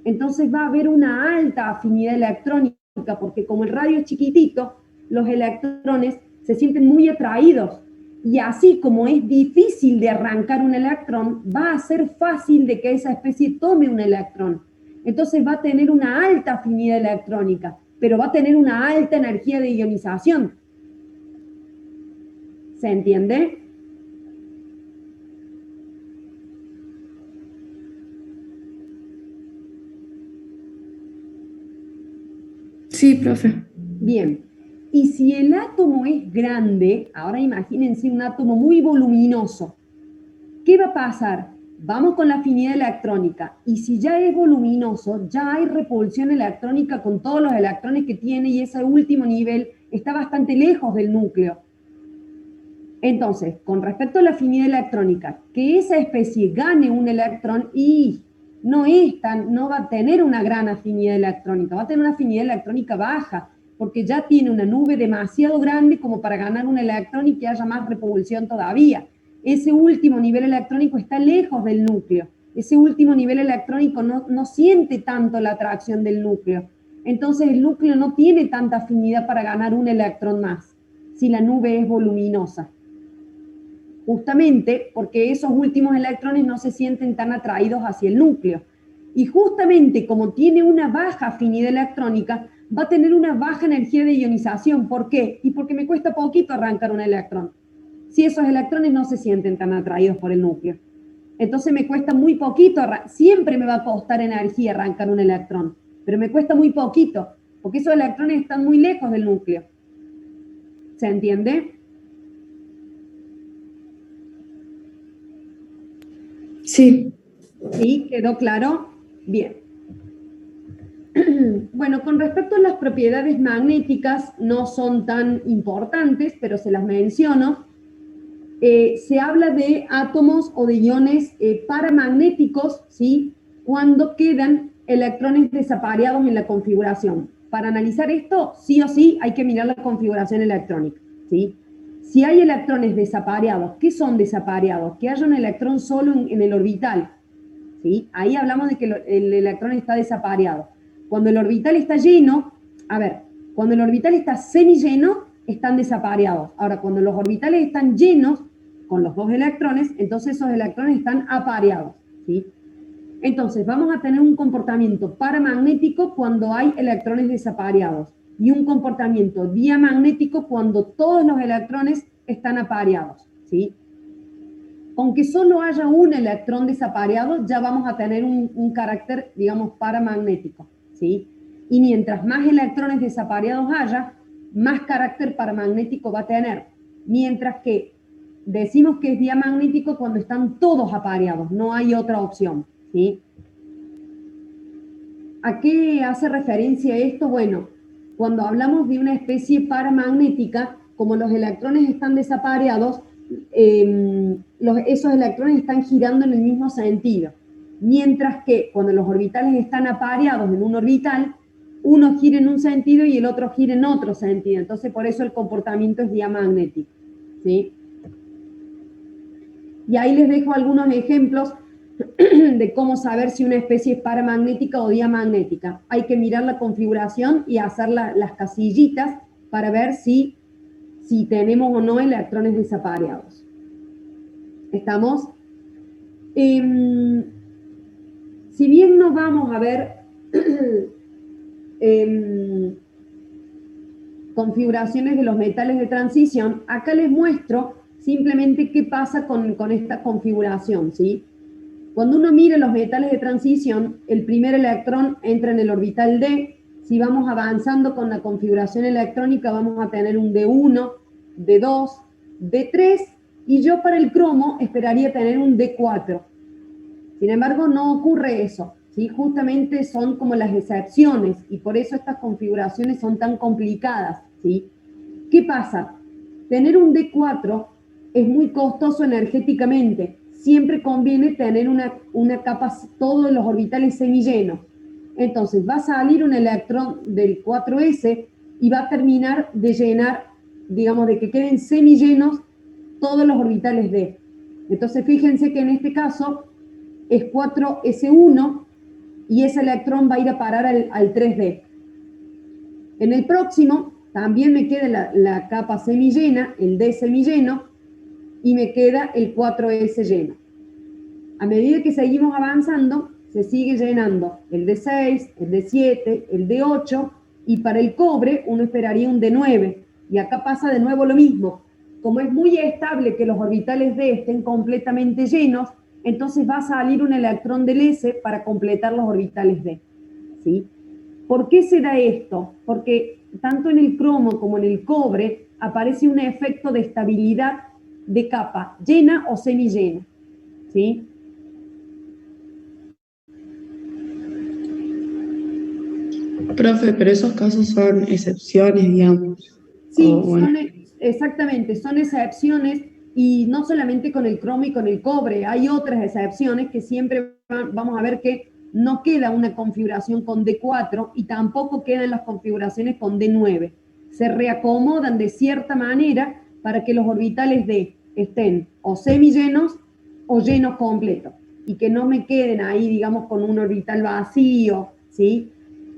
Entonces va a haber una alta afinidad electrónica, porque como el radio es chiquitito, los electrones se sienten muy atraídos. Y así como es difícil de arrancar un electrón, va a ser fácil de que esa especie tome un electrón. Entonces va a tener una alta afinidad electrónica, pero va a tener una alta energía de ionización. ¿Se entiende? Sí, profe. Bien. Y si el átomo es grande, ahora imagínense un átomo muy voluminoso, ¿qué va a pasar? Vamos con la afinidad electrónica. Y si ya es voluminoso, ya hay repulsión electrónica con todos los electrones que tiene y ese último nivel está bastante lejos del núcleo. Entonces, con respecto a la afinidad electrónica, que esa especie gane un electrón y no va a tener una gran afinidad electrónica, va a tener una afinidad electrónica baja, porque ya tiene una nube demasiado grande como para ganar un electrón y que haya más repulsión todavía. Ese último nivel electrónico está lejos del núcleo. Ese último nivel electrónico no siente tanto la atracción del núcleo. Entonces el núcleo no tiene tanta afinidad para ganar un electrón más, si la nube es voluminosa. Justamente porque esos últimos electrones no se sienten tan atraídos hacia el núcleo. Y justamente como tiene una baja afinidad electrónica, va a tener una baja energía de ionización. ¿Por qué? Y porque me cuesta poquito arrancar un electrón. Si esos electrones no se sienten tan atraídos por el núcleo. Entonces me cuesta muy poquito, siempre me va a costar energía arrancar un electrón, pero me cuesta muy poquito, porque esos electrones están muy lejos del núcleo. ¿Se entiende? Sí, ¿Sí? ¿Quedó claro? Bien. Bueno, con respecto a las propiedades magnéticas, no son tan importantes, pero se las menciono. Se habla de átomos o de iones paramagnéticos, ¿sí? Cuando quedan electrones desapareados en la configuración. Para analizar esto, sí o sí, hay que mirar la configuración electrónica, ¿sí? Si hay electrones desapareados, ¿qué son desapareados? Que haya un electrón solo en el orbital, ¿sí? Ahí hablamos de que el electrón está desapareado. Cuando el orbital está lleno, cuando el orbital está semilleno, están desapareados. Ahora, cuando los orbitales están llenos con los dos electrones, entonces esos electrones están apareados, ¿sí? Entonces, vamos a tener un comportamiento paramagnético cuando hay electrones desapareados y un comportamiento diamagnético cuando todos los electrones están apareados, ¿sí? Aunque solo haya un electrón desapareado, ya vamos a tener un carácter, digamos, paramagnético, ¿sí? Y mientras más electrones desapareados haya, más carácter paramagnético va a tener. Mientras que decimos que es diamagnético cuando están todos apareados, no hay otra opción, ¿sí? ¿A qué hace referencia esto? Bueno, cuando hablamos de una especie paramagnética, como los electrones están desapareados, esos electrones están girando en el mismo sentido. Mientras que cuando los orbitales están apareados en un orbital, uno gira en un sentido y el otro gira en otro sentido. Entonces, por eso el comportamiento es diamagnético, ¿sí? Y ahí les dejo algunos ejemplos de cómo saber si una especie es paramagnética o diamagnética. Hay que mirar la configuración y hacer las casillitas para ver si tenemos o no electrones desapareados. ¿Estamos? Si bien no vamos a ver configuraciones de los metales de transición, acá les muestro simplemente qué pasa con esta configuración, ¿sí? Cuando uno mira los metales de transición, el primer electrón entra en el orbital D. Si vamos avanzando con la configuración electrónica, vamos a tener un D1, D2, D3, y yo para el cromo esperaría tener un D4. Sin embargo, no ocurre eso, ¿sí? Justamente son como las excepciones, y por eso estas configuraciones son tan complicadas, ¿sí? ¿Qué pasa? Tener un D4 es muy costoso energéticamente. Siempre conviene tener una capa, todos los orbitales semillenos. Entonces va a salir un electrón del 4s y va a terminar de llenar, digamos, de que queden semillenos todos los orbitales D. Entonces fíjense que en este caso es 4s1 y ese electrón va a ir a parar al 3D. En el próximo también me queda la capa semillena, el D semilleno, y me queda el 4s lleno. A medida que seguimos avanzando, se sigue llenando el D6, el D7, el D8, y para el cobre uno esperaría un D9, y acá pasa de nuevo lo mismo. Como es muy estable que los orbitales D estén completamente llenos, entonces va a salir un electrón del S para completar los orbitales D, ¿sí? ¿Por qué se da esto? Porque tanto en el cromo como en el cobre aparece un efecto de estabilidad de capa llena o semillena, ¿sí? Profe, pero esos casos son excepciones, digamos. Sí, Bueno. exactamente, son excepciones, y no solamente con el cromo y con el cobre, hay otras excepciones que siempre vamos a ver que no queda una configuración con D4 y tampoco quedan las configuraciones con D9. Se reacomodan de cierta manera para que los orbitales D estén o semillenos o llenos completos y que no me queden ahí, digamos, con un orbital vacío, ¿sí?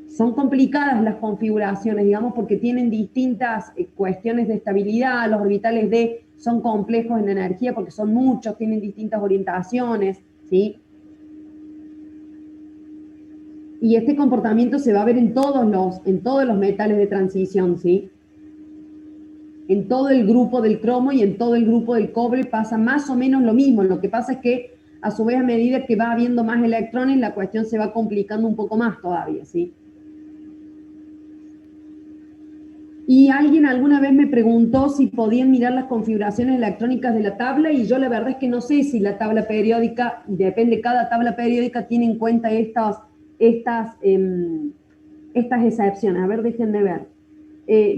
Son complicadas las configuraciones, digamos, porque tienen distintas cuestiones de estabilidad. Los orbitales D son complejos en energía porque son muchos, tienen distintas orientaciones, ¿sí? Y este comportamiento se va a ver en todos los metales de transición, ¿sí? En todo el grupo del cromo y en todo el grupo del cobre pasa más o menos lo mismo. Lo que pasa es que, a su vez, a medida que va habiendo más electrones, la cuestión se va complicando un poco más todavía, ¿sí? Y alguien alguna vez me preguntó si podían mirar las configuraciones electrónicas de la tabla, y yo la verdad es que no sé si la tabla periódica, depende, cada tabla periódica tiene en cuenta estas excepciones. A ver, déjenme ver.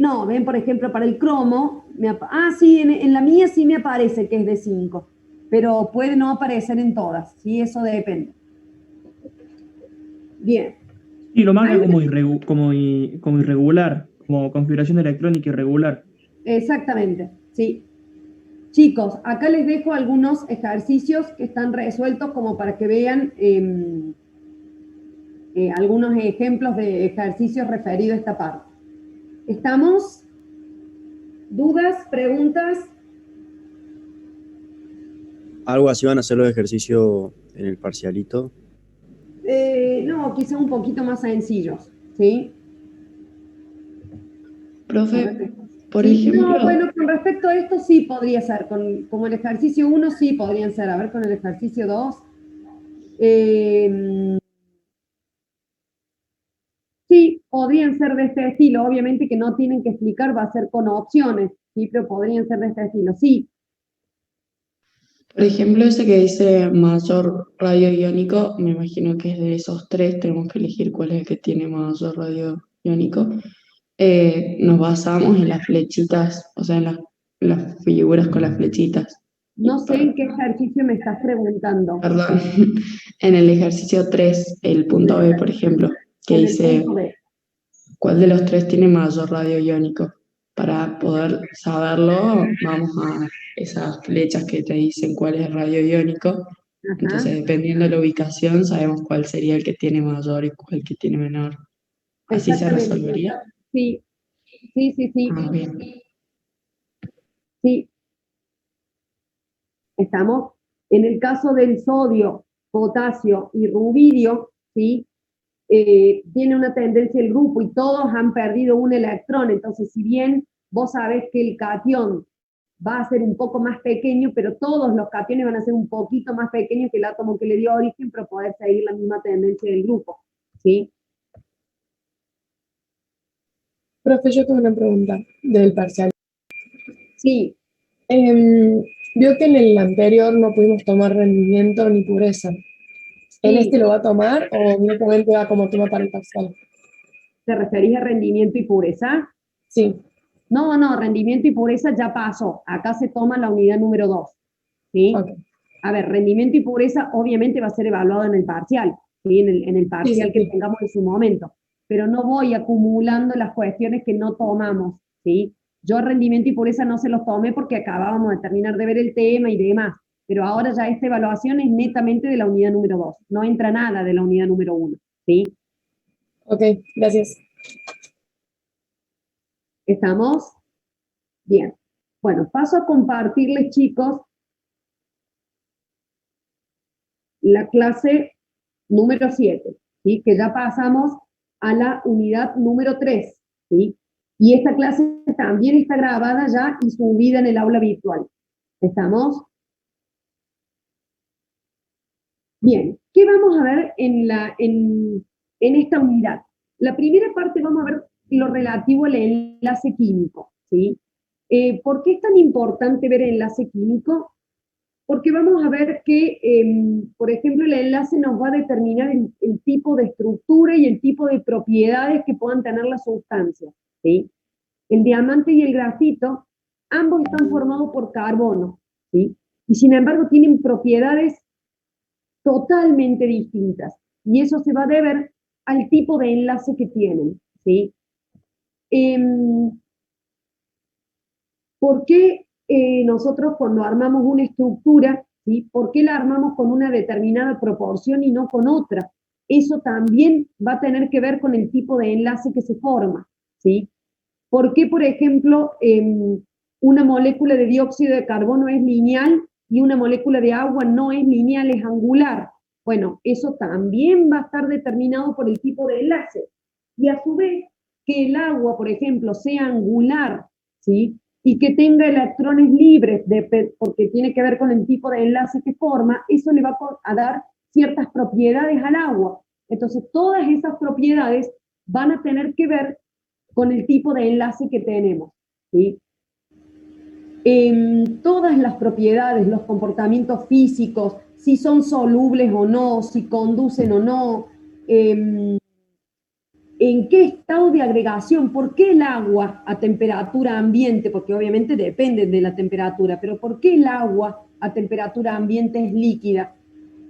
No, ven, por ejemplo, para el cromo, sí, en la mía sí me aparece que es de 5, pero puede no aparecer en todas, ¿sí? Eso depende. Bien. Y lo marca como irregular, como configuración electrónica irregular. Exactamente, sí. Chicos, acá les dejo algunos ejercicios que están resueltos como para que vean algunos ejemplos de ejercicios referidos a esta parte. ¿Estamos? ¿Dudas? ¿Preguntas? Algo así van a hacer los ejercicios en el parcialito. No, quizá un poquito más sencillos, ¿sí? Profe, por Sí, ejemplo... no, bueno, con respecto a esto sí podría ser, como el ejercicio 1 sí podrían ser, a ver, con el ejercicio 2. Sí, podrían ser de este estilo, obviamente que no tienen que explicar, va a ser con opciones, sí, pero podrían ser de este estilo, sí. Por ejemplo, ese que dice mayor radio iónico, me imagino que es de esos tres, tenemos que elegir cuál es el que tiene mayor radio iónico. Nos basamos en las flechitas, o sea, en las figuras con las flechitas. No sé en qué ejercicio me estás preguntando. Perdón, en el ejercicio 3, el punto B, por ejemplo, que En el dice punto B. ¿cuál de los tres tiene mayor radio iónico? para poder saberlo, vamos a esas flechas que te dicen cuál es el radio iónico. Ajá. Entonces, dependiendo de la ubicación, sabemos cuál sería el que tiene mayor y cuál que tiene menor. ¿Así se Exactamente. resolvería? Sí, sí. Ah, bien. Sí, estamos. En el caso del sodio, potasio y rubidio, ¿sí? Tiene una tendencia el grupo y todos han perdido un electrón. Entonces, si bien vos sabés que el catión va a ser un poco más pequeño, pero todos los cationes van a ser un poquito más pequeños que el átomo que le dio origen para poder seguir la misma tendencia del grupo, ¿sí? Profe, yo tengo una pregunta del parcial. Sí, Vio que en el anterior no pudimos tomar rendimiento ni pureza. ¿En sí. este lo va a tomar o directamente va como tema para el parcial? ¿Te referís a rendimiento y pureza? Sí. No, rendimiento y pureza ya pasó. Acá se toma la unidad número 2, ¿sí? Ok. A ver, rendimiento y pureza obviamente va a ser evaluado en el parcial, ¿sí? En el parcial que Sí. tengamos en su momento, pero no voy acumulando las cuestiones que no tomamos, ¿sí? Yo rendimiento y pureza no se los tomé porque acabábamos de terminar de ver el tema y demás, pero ahora ya esta evaluación es netamente de la unidad número 2, no entra nada de la unidad número 1, ¿sí? Ok, gracias. ¿Estamos? Bien. Bueno, paso a compartirles, chicos, la clase número 7, ¿sí? Que ya pasamos a la unidad número 3, ¿sí? Y esta clase también está grabada ya y subida en el aula virtual. ¿Estamos? Bien, ¿qué vamos a ver en esta unidad? La primera parte vamos a ver lo relativo al enlace químico, ¿sí? ¿Por qué es tan importante ver el enlace químico? Porque vamos a ver que, por ejemplo, el enlace nos va a determinar el tipo de estructura y el tipo de propiedades que puedan tener las sustancias, ¿sí? El diamante y el grafito, ambos están formados por carbono, ¿sí? Y sin embargo tienen propiedades totalmente distintas. Y eso se va a deber al tipo de enlace que tienen, ¿sí? ¿Por qué nosotros cuando armamos una estructura, ¿sí? ¿Por qué la armamos con una determinada proporción y no con otra? Eso también va a tener que ver con el tipo de enlace que se forma, ¿sí? ¿Por qué, por ejemplo, una molécula de dióxido de carbono es lineal y una molécula de agua no es lineal, es angular? Bueno, eso también va a estar determinado por el tipo de enlace. Y a su vez, que el agua, por ejemplo, sea angular, ¿sí? Y que tenga electrones libres, porque tiene que ver con el tipo de enlace que forma, eso le va a dar ciertas propiedades al agua. Entonces, todas esas propiedades van a tener que ver con el tipo de enlace que tenemos, ¿sí? Todas las propiedades, los comportamientos físicos, si son solubles o no, si conducen o no, en qué estado de agregación, por qué el agua a temperatura ambiente, porque obviamente depende de la temperatura, pero por qué el agua a temperatura ambiente es líquida,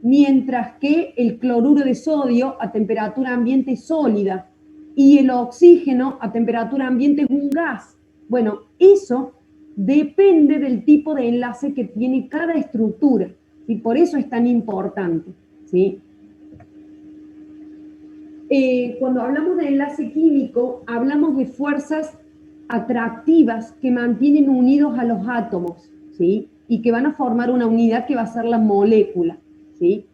mientras que el cloruro de sodio a temperatura ambiente es sólida y el oxígeno a temperatura ambiente es un gas. Bueno, eso depende del tipo de enlace que tiene cada estructura y por eso es tan importante, ¿sí? Cuando hablamos de enlace químico, hablamos de fuerzas atractivas que mantienen unidos a los átomos, ¿sí? Y que van a formar una unidad que va a ser la molécula, ¿sí?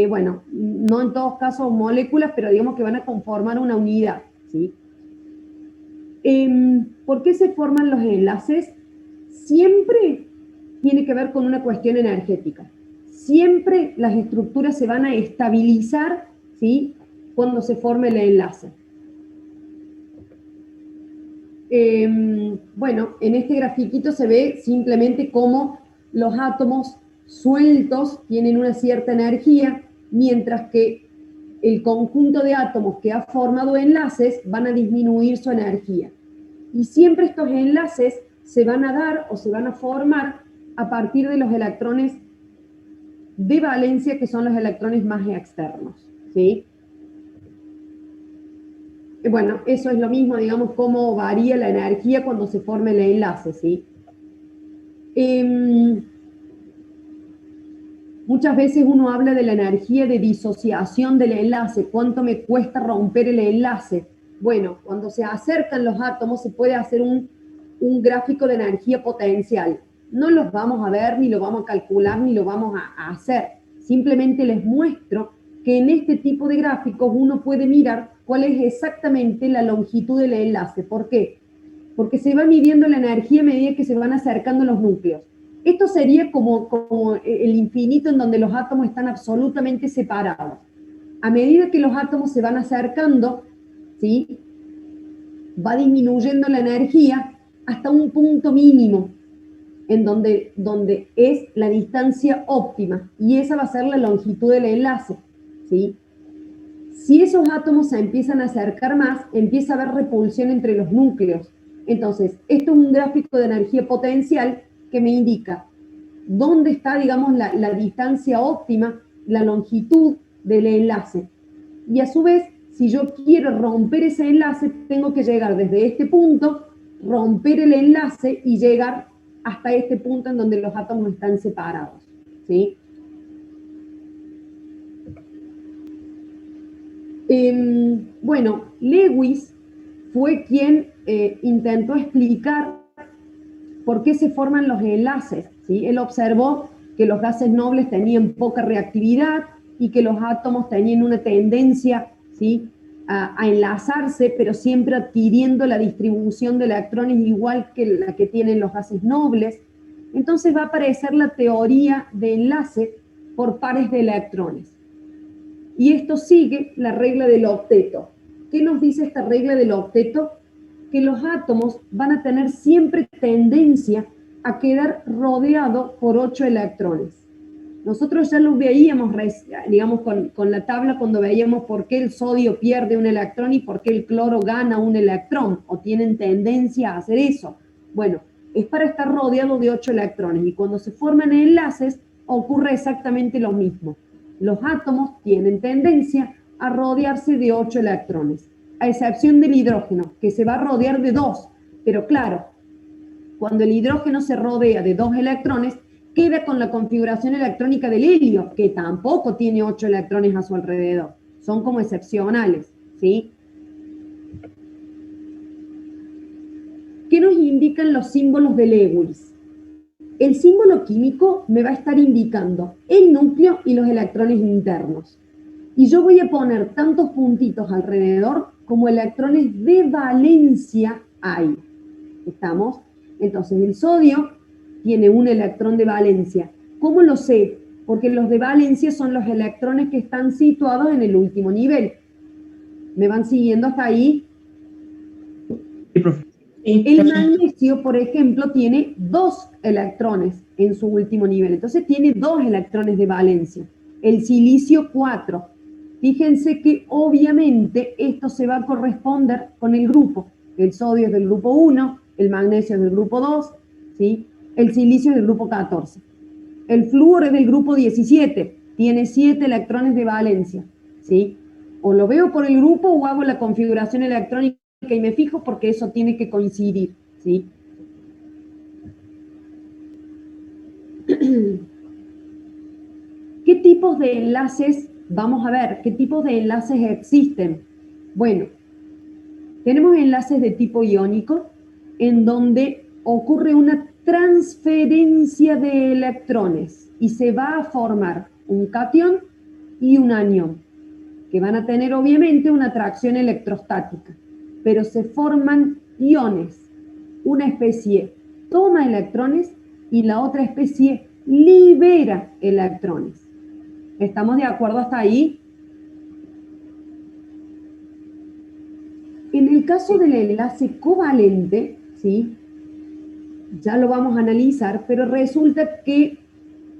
Bueno, no en todos casos moléculas, pero digamos que van a conformar una unidad, ¿sí? ¿Por qué se forman los enlaces? Siempre tiene que ver con una cuestión energética. Siempre las estructuras se van a estabilizar, ¿sí? Cuando se forme el enlace. Bueno, en este grafiquito se ve simplemente cómo los átomos sueltos tienen una cierta energía, mientras que el conjunto de átomos que ha formado enlaces van a disminuir su energía. Y siempre estos enlaces se van a dar o se van a formar a partir de los electrones de valencia, que son los electrones más externos, ¿sí? Bueno, eso es lo mismo, digamos, cómo varía la energía cuando se forma el enlace, ¿sí? Muchas veces uno habla de la energía de disociación del enlace, cuánto me cuesta romper el enlace. Bueno, cuando se acercan los átomos se puede hacer un gráfico de energía potencial. No los vamos a ver, ni lo vamos a calcular, ni lo vamos a hacer. Simplemente les muestro que en este tipo de gráficos uno puede mirar cuál es exactamente la longitud del enlace. ¿Por qué? Porque se va midiendo la energía a medida que se van acercando los núcleos. Esto sería como el infinito en donde los átomos están absolutamente separados. A medida que los átomos se van acercando, ¿sí?, va disminuyendo la energía hasta un punto mínimo, en donde es la distancia óptima, y esa va a ser la longitud del enlace, ¿sí? Si esos átomos se empiezan a acercar más, empieza a haber repulsión entre los núcleos. Entonces, esto es un gráfico de energía potencial que me indica dónde está, digamos, la distancia óptima, la longitud del enlace. Y a su vez, si yo quiero romper ese enlace, tengo que llegar desde este punto, romper el enlace y llegar hasta este punto en donde los átomos están separados, ¿sí? Bueno, Lewis fue quien intentó explicar por qué se forman los enlaces, ¿sí? Él observó que los gases nobles tenían poca reactividad y que los átomos tenían una tendencia, ¿sí?, a enlazarse, pero siempre adquiriendo la distribución de electrones igual que la que tienen los gases nobles. Entonces va a aparecer la teoría de enlace por pares de electrones. Y esto sigue la regla del octeto. ¿Qué nos dice esta regla del octeto? Que los átomos van a tener siempre tendencia a quedar rodeados por 8 electrones. Nosotros ya lo veíamos, digamos, con la tabla cuando veíamos por qué el sodio pierde un electrón y por qué el cloro gana un electrón, o tienen tendencia a hacer eso. Bueno, es para estar rodeado de 8 electrones, y cuando se forman enlaces ocurre exactamente lo mismo. Los átomos tienen tendencia a rodearse de 8 electrones, a excepción del hidrógeno, que se va a rodear de 2. Pero claro, cuando el hidrógeno se rodea de 2 electrones, queda con la configuración electrónica del helio, que tampoco tiene 8 electrones a su alrededor. Son como excepcionales, ¿sí? ¿Qué nos indican los símbolos de Lewis? El símbolo químico me va a estar indicando el núcleo y los electrones internos. Y yo voy a poner tantos puntitos alrededor como electrones de valencia hay. ¿Estamos? Entonces, el sodio tiene un electrón de valencia. ¿Cómo lo sé? Porque los de valencia son los electrones que están situados en el último nivel. ¿Me van siguiendo hasta ahí? Sí, profe. El magnesio, por ejemplo, tiene 2 electrones en su último nivel. Entonces tiene 2 electrones de valencia. El silicio 4. Fíjense que obviamente esto se va a corresponder con el grupo. El sodio es del grupo 1, el magnesio es del grupo 2, ¿sí? El silicio es del grupo 14. El flúor es del grupo 17, tiene 7 electrones de valencia, ¿sí? O lo veo por el grupo o hago la configuración electrónica y me fijo porque eso tiene que coincidir, ¿sí? ¿Qué tipos de enlaces vamos a ver? ¿Qué tipos de enlaces existen? Bueno, tenemos enlaces de tipo iónico, en donde ocurre una transferencia de electrones y se va a formar un catión y un anión, que van a tener obviamente una atracción electrostática, pero se forman iones. Una especie toma electrones y la otra especie libera electrones. ¿Estamos de acuerdo hasta ahí? En el caso del enlace covalente, ¿sí?, ya lo vamos a analizar, pero resulta que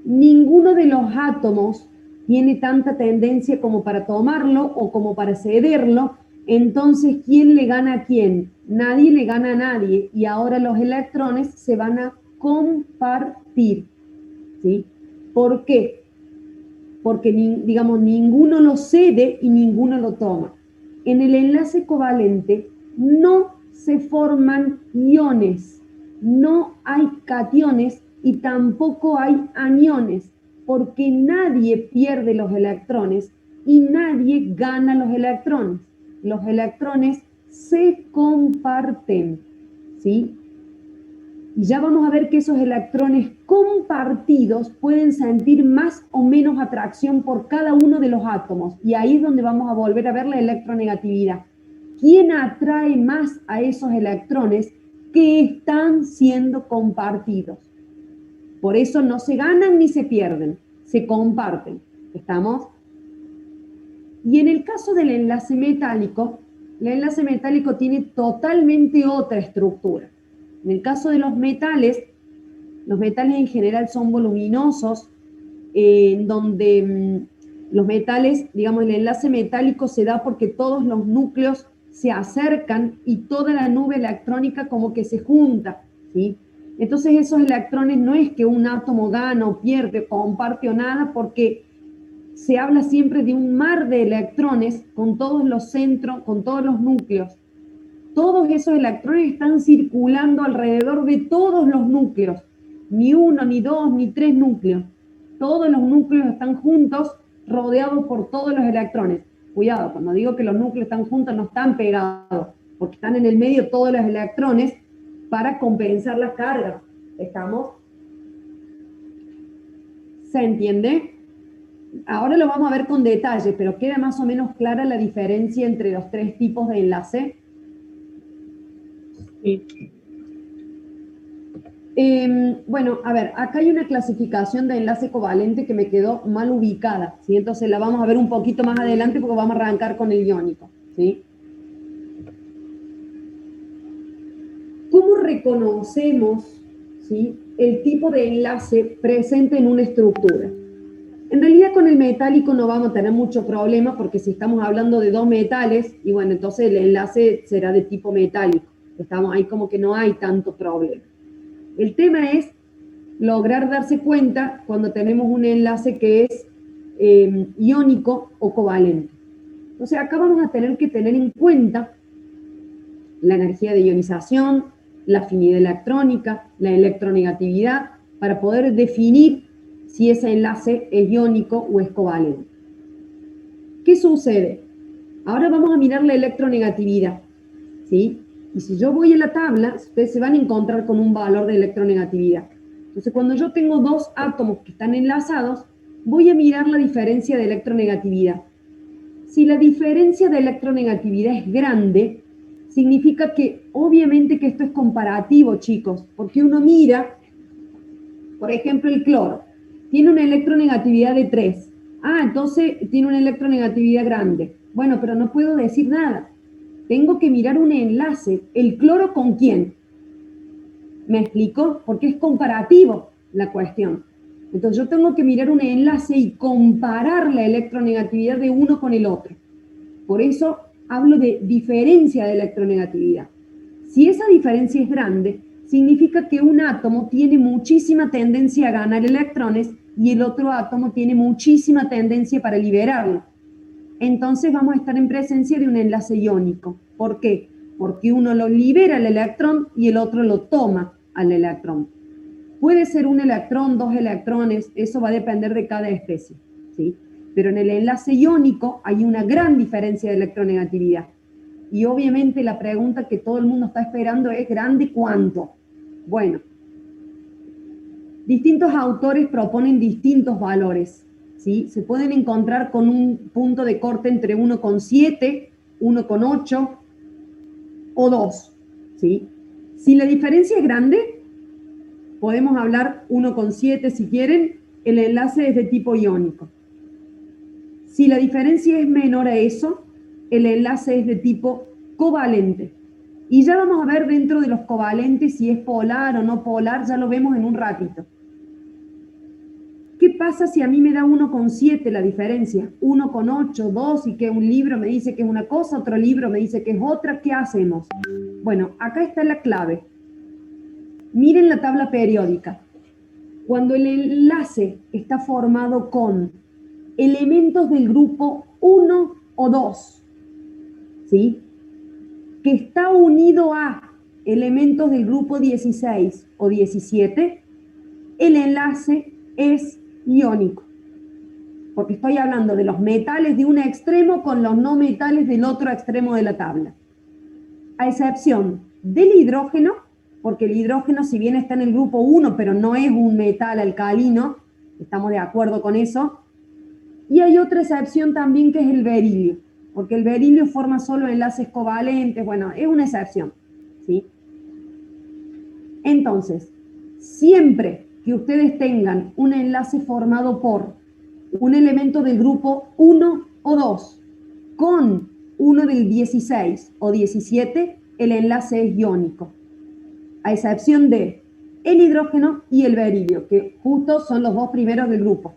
ninguno de los átomos tiene tanta tendencia como para tomarlo o como para cederlo. Entonces, ¿quién le gana a quién? Nadie le gana a nadie, y ahora los electrones se van a compartir, ¿sí? ¿Por qué? Porque, digamos, ninguno lo cede y ninguno lo toma. en el enlace covalente no se forman iones, no hay cationes y tampoco hay aniones, porque nadie pierde los electrones y nadie gana los electrones. Los electrones se comparten, ¿sí? Y ya vamos a ver que esos electrones compartidos pueden sentir más o menos atracción por cada uno de los átomos. Y ahí es donde vamos a volver a ver la electronegatividad. ¿Quién atrae más a esos electrones que están siendo compartidos? Por eso no se ganan ni se pierden, se comparten. ¿Estamos? Y en el caso del enlace metálico, el enlace metálico tiene totalmente otra estructura. En el caso de los metales en general son voluminosos, en donde los metales, digamos, el enlace metálico se da porque todos los núcleos se acercan y toda la nube electrónica como que se junta, ¿sí? Entonces esos electrones no es que un átomo gana o pierde, comparte o nada, porque se habla siempre de un mar de electrones con todos los centros, con todos los núcleos. Todos esos electrones están circulando alrededor de todos los núcleos. Ni uno, ni dos, ni tres núcleos. Todos los núcleos están juntos, rodeados por todos los electrones. Cuidado, cuando digo que los núcleos están juntos, no están pegados, porque están en el medio todos los electrones para compensar las cargas. ¿Estamos? ¿Se entiende? Ahora lo vamos a ver con detalle, pero queda más o menos clara la diferencia entre los tres tipos de enlace. Sí. Bueno, a ver, acá hay una clasificación de enlace covalente que me quedó mal ubicada, ¿sí? Entonces la vamos a ver un poquito más adelante porque vamos a arrancar con el iónico, ¿sí? ¿Cómo reconocemos, ¿sí?, el tipo de enlace presente en una estructura? En realidad con el metálico no vamos a tener mucho problema porque si estamos hablando de dos metales, y bueno, entonces el enlace será de tipo metálico. Estamos ahí como que no hay tanto problema. El tema es lograr darse cuenta cuando tenemos un enlace que es iónico o covalente. Entonces acá vamos a tener que tener en cuenta la energía de ionización, la afinidad electrónica, la electronegatividad, para poder definir si ese enlace es iónico o es covalente. ¿Qué sucede? Ahora vamos a mirar la electronegatividad, ¿sí? Y si yo voy a la tabla, ustedes se van a encontrar con un valor de electronegatividad. Entonces, cuando yo tengo dos átomos que están enlazados, voy a mirar la diferencia de electronegatividad. Si la diferencia de electronegatividad es grande, significa que obviamente que esto es comparativo, chicos, porque uno mira, por ejemplo, el cloro, tiene una electronegatividad de 3. Ah, entonces tiene una electronegatividad grande. Bueno, pero no puedo decir nada. Tengo que mirar un enlace. ¿El cloro con quién? ¿Me explico? Porque es comparativo la cuestión. Entonces yo tengo que mirar un enlace y comparar la electronegatividad de uno con el otro. Por eso hablo de diferencia de electronegatividad. Si esa diferencia es grande, significa que un átomo tiene muchísima tendencia a ganar electrones y el otro átomo tiene muchísima tendencia para liberarlo. Entonces vamos a estar en presencia de un enlace iónico. ¿Por qué? Porque uno lo libera al electrón y el otro lo toma al electrón. Puede ser un electrón, dos electrones, eso va a depender de cada especie, ¿sí? Pero en el enlace iónico hay una gran diferencia de electronegatividad. Y obviamente la pregunta que todo el mundo está esperando es: ¿grande cuánto? Bueno, distintos autores proponen distintos valores, ¿sí? Se pueden encontrar con un punto de corte entre 1,7, 1,8 o 2, ¿sí? Si la diferencia es grande, podemos hablar 1,7 si quieren, el enlace es de tipo iónico. Si la diferencia es menor a eso, el enlace es de tipo covalente. Y ya vamos a ver dentro de los covalentes si es polar o no polar, ya lo vemos en un ratito. ¿Qué pasa si a mí me da 1,7 la diferencia? 1,8, 2, y que un libro me dice que es una cosa, otro libro me dice que es otra? ¿Qué hacemos? Bueno, acá está la clave. Miren la tabla periódica. Cuando el enlace está formado con elementos del grupo 1 o 2, ¿sí? Que está unido a elementos del grupo 16 o 17, el enlace es iónico. Porque estoy hablando de los metales de un extremo con los no metales del otro extremo de la tabla. A excepción del hidrógeno, porque el hidrógeno, si bien está en el grupo 1, pero no es un metal alcalino, estamos de acuerdo con eso. Y hay otra excepción también, que es el berilio, porque el berilio forma solo enlaces covalentes, bueno, es una excepción, ¿sí? Entonces, siempre que ustedes tengan un enlace formado por un elemento del grupo 1 o 2 con uno del 16 o 17, el enlace es iónico, a excepción de el hidrógeno y el berilio, que justo son los dos primeros del grupo.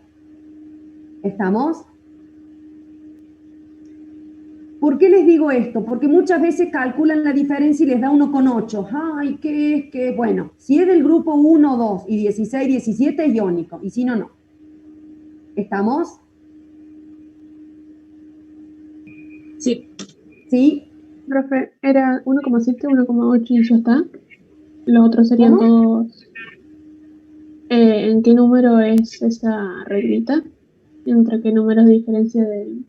¿Estamos? ¿Por qué les digo esto? Porque muchas veces calculan la diferencia y les da 1,8. Ay, ¿qué es? ¿Qué? Bueno, si es del grupo 1, 2 y 16, 17 es iónico, y si no, no. ¿Estamos? Sí. ¿Sí? Profe, era 1,7, 1,8 y ya está. Los otros serían ¿Cómo? todos. ¿En qué número es esa reglita? ¿Entre qué números de diferencia del...?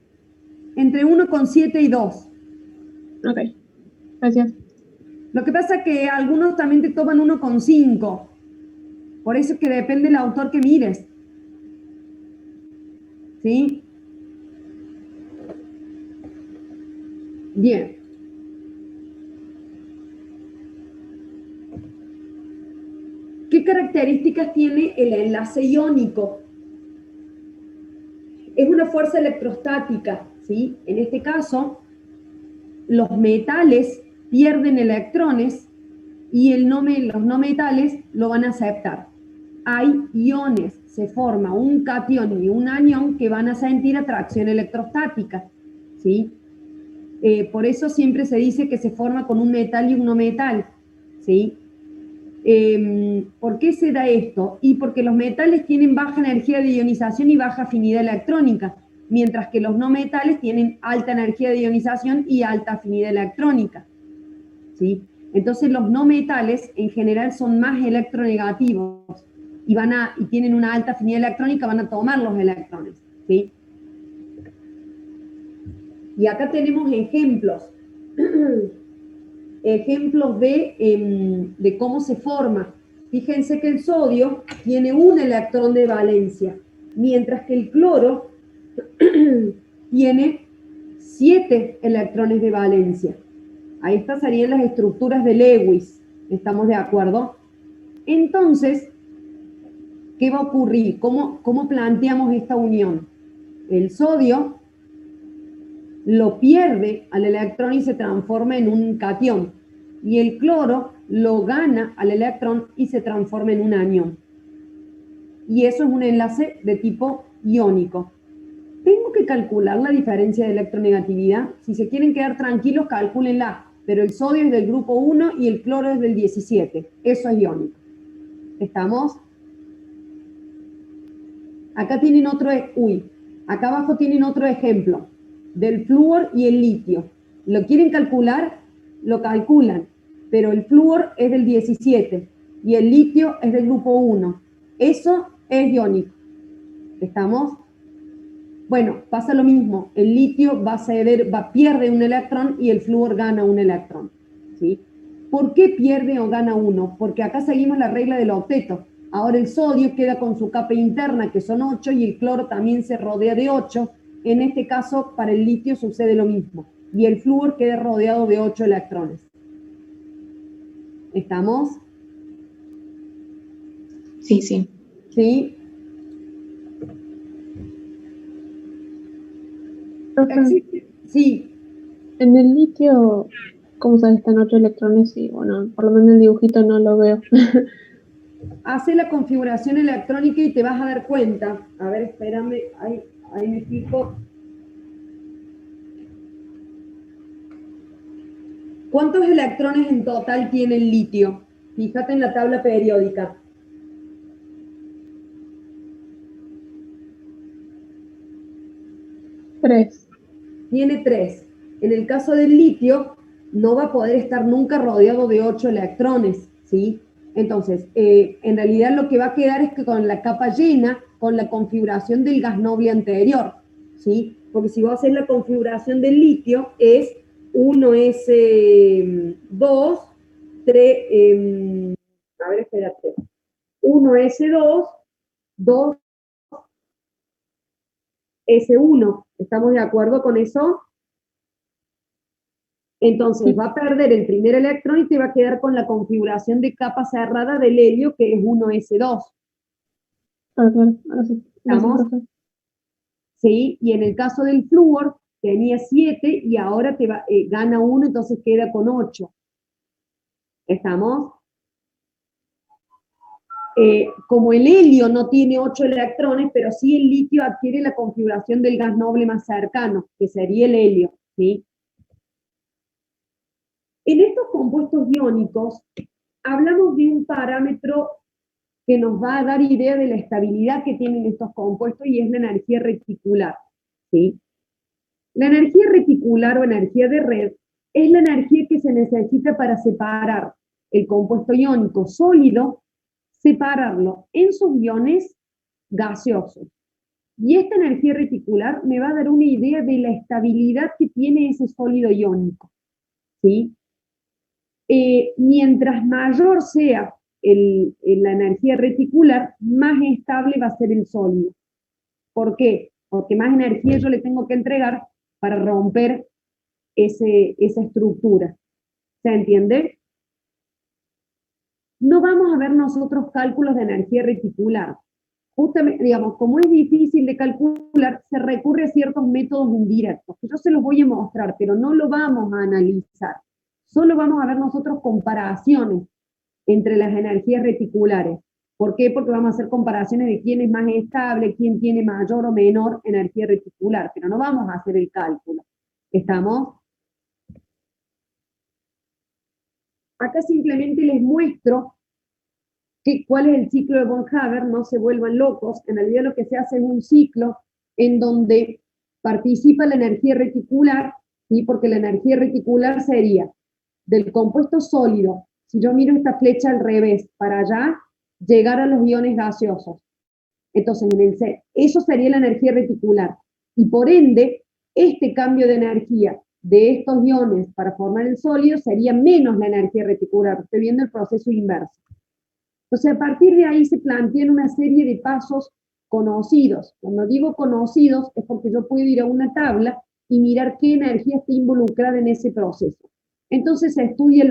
Entre 1,7 y 2. Ok, gracias. Lo que pasa es que algunos también te toman 1,5. Por eso es que depende del autor que mires. ¿Sí? Bien. ¿Qué características tiene el enlace iónico? Es una fuerza electrostática, ¿sí? En este caso, los metales pierden electrones y los no metales lo van a aceptar. Hay iones, se forma un catión y un anión que van a sentir atracción electrostática, ¿sí? Por eso siempre se dice que se forma con un metal y un no metal, ¿sí? ¿Por qué se da esto? Y porque los metales tienen baja energía de ionización y baja afinidad electrónica, mientras que los no metales tienen alta energía de ionización y alta afinidad electrónica, ¿sí? Entonces los no metales en general son más electronegativos y tienen una alta afinidad electrónica, van a tomar los electrones, ¿sí? Y acá tenemos ejemplos. Ejemplos de cómo se forma. Fíjense que el sodio tiene un electrón de valencia, mientras que el cloro tiene 7 electrones de valencia. Ahí estarían las estructuras de Lewis, ¿estamos de acuerdo? Entonces, ¿qué va a ocurrir? ¿Cómo planteamos esta unión? El sodio lo pierde al electrón y se transforma en un catión. Y el cloro lo gana al electrón y se transforma en un anión. Y eso es un enlace de tipo iónico. Tengo que calcular la diferencia de electronegatividad. Si se quieren quedar tranquilos, calcúlenla. Pero el sodio es del grupo 1 y el cloro es del 17. Eso es iónico. ¿Estamos? Acá tienen acá abajo tienen otro ejemplo del flúor y el litio. ¿Lo quieren calcular? Lo calculan, pero el flúor es del 17 y el litio es del grupo 1. Eso es iónico. ¿Estamos? Bueno, pasa lo mismo. El litio pierde un electrón y el flúor gana un electrón, ¿sí? ¿Por qué pierde o gana uno? Porque acá seguimos la regla del octeto. Ahora el sodio queda con su capa interna, que son 8, y el cloro también se rodea de 8. En este caso, para el litio sucede lo mismo. Y el flúor queda rodeado de 8 electrones. ¿Estamos? Sí, sí. ¿Sí? Profe, Sí. en el litio, ¿cómo sabes? Están 8 electrones y bueno, por lo menos en el dibujito no lo veo. Hace la configuración electrónica y te vas a dar cuenta. A ver, espérame, ahí me fijo. ¿Cuántos electrones en total tiene el litio? Fíjate en la tabla periódica. Tres. Tiene 3. En el caso del litio, no va a poder estar nunca rodeado de 8 electrones, ¿sí? Entonces, en realidad lo que va a quedar es que con la capa llena, con la configuración del gas noble anterior, ¿sí? Porque si vos haces la configuración del litio, es 1s2, 3, a ver, espérate, 1s2, 2s1, ¿estamos de acuerdo con eso? Entonces va a perder el primer electrón y te va a quedar con la configuración de capa cerrada del helio, que es 1s2. Claro, ahora sí. Gracias, ¿Estamos? profe. ¿Sí? Y en el caso del flúor, tenía 7 y ahora gana 1, entonces queda con 8. ¿Estamos? Como el helio no tiene 8 electrones, pero sí el litio adquiere la configuración del gas noble más cercano, que sería el helio, ¿sí? En estos compuestos iónicos, hablamos de un parámetro que nos va a dar idea de la estabilidad que tienen estos compuestos y es la energía reticular, ¿sí? La energía reticular o energía de red es la energía que se necesita para separar el compuesto iónico sólido, separarlo en sus iones gaseosos. Y esta energía reticular me va a dar una idea de la estabilidad que tiene ese sólido iónico, ¿sí? Mientras mayor sea la energía reticular, más estable va a ser el sólido. ¿Por qué? Porque más energía yo le tengo que entregar para romper esa estructura. ¿Se entiende? No vamos a ver nosotros cálculos de energía reticular. Justamente, digamos, como es difícil de calcular, se recurre a ciertos métodos indirectos, que yo se los voy a mostrar, pero no lo vamos a analizar. Solo vamos a ver nosotros comparaciones entre las energías reticulares. ¿Por qué? Porque vamos a hacer comparaciones de quién es más estable, quién tiene mayor o menor energía reticular, pero no vamos a hacer el cálculo. ¿Estamos? Acá simplemente les muestro cuál es el ciclo de von Haber, no se vuelvan locos. En realidad lo que se hace es un ciclo en donde participa la energía reticular, ¿sí? Porque la energía reticular sería del compuesto sólido, si yo miro esta flecha al revés, para allá, llegar a los iones gaseosos. Entonces, eso sería la energía reticular. Y por ende, este cambio de energía de estos iones para formar el sólido sería menos la energía reticular. Estoy viendo el proceso inverso. Entonces, a partir de ahí se plantean una serie de pasos conocidos. Cuando digo conocidos es porque yo puedo ir a una tabla y mirar qué energía está involucrada en ese proceso. Entonces se estudia,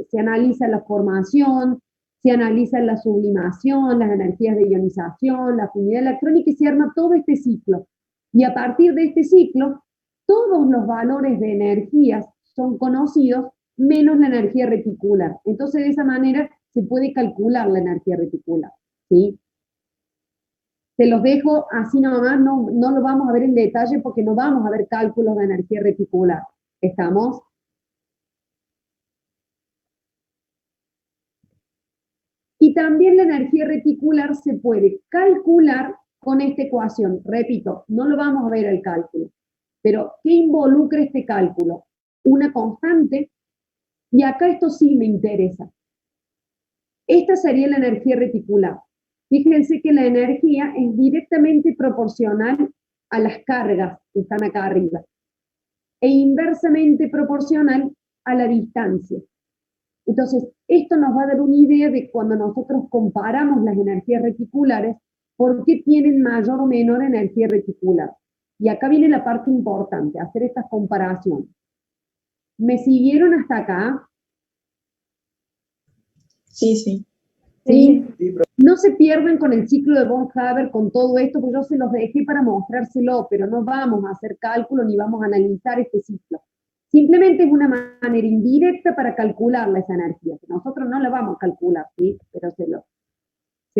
se analiza la formación, se analiza la sublimación, las energías de ionización, la afinidad electrónica y se arma todo este ciclo. Y a partir de este ciclo, todos los valores de energías son conocidos menos la energía reticular. Entonces de esa manera se puede calcular la energía reticular, ¿sí? Se los dejo así nomás, no lo vamos a ver en detalle porque no vamos a ver cálculos de energía reticular. ¿Estamos? Y también la energía reticular se puede calcular con esta ecuación. Repito, no lo vamos a ver el cálculo. Pero, ¿qué involucra este cálculo? Una constante, y acá esto sí me interesa. Esta sería la energía reticular. Fíjense que la energía es directamente proporcional a las cargas que están acá arriba e inversamente proporcional a la distancia. Entonces, esto nos va a dar una idea de cuando nosotros comparamos las energías reticulares, por qué tienen mayor o menor energía reticular. Y acá viene la parte importante, hacer estas comparaciones. ¿Me siguieron hasta acá? Sí, sí. ¿Sí? No se pierden con el ciclo de von Haber, con todo esto, porque yo se los dejé para mostrárselo, pero no vamos a hacer cálculo ni vamos a analizar este ciclo. Simplemente es una manera indirecta para calcular esa energía, que nosotros no la vamos a calcular, ¿sí? Pero se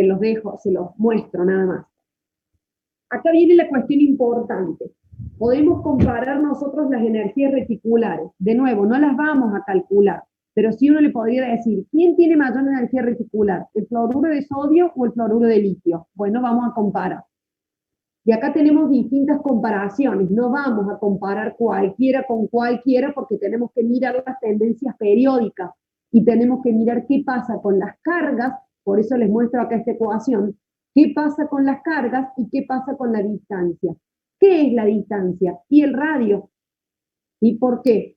los dejo, se los muestro nada más. Acá viene la cuestión importante. Podemos comparar nosotros las energías reticulares. De nuevo, no las vamos a calcular, pero sí uno le podría decir, ¿quién tiene mayor energía reticular? ¿El fluoruro de sodio o el fluoruro de litio? Bueno, vamos a comparar. Y acá tenemos distintas comparaciones, no vamos a comparar cualquiera con cualquiera porque tenemos que mirar las tendencias periódicas y tenemos que mirar qué pasa con las cargas, por eso les muestro acá esta ecuación, qué pasa con las cargas y qué pasa con la distancia. ¿Qué es la distancia? Y el radio. ¿Y por qué?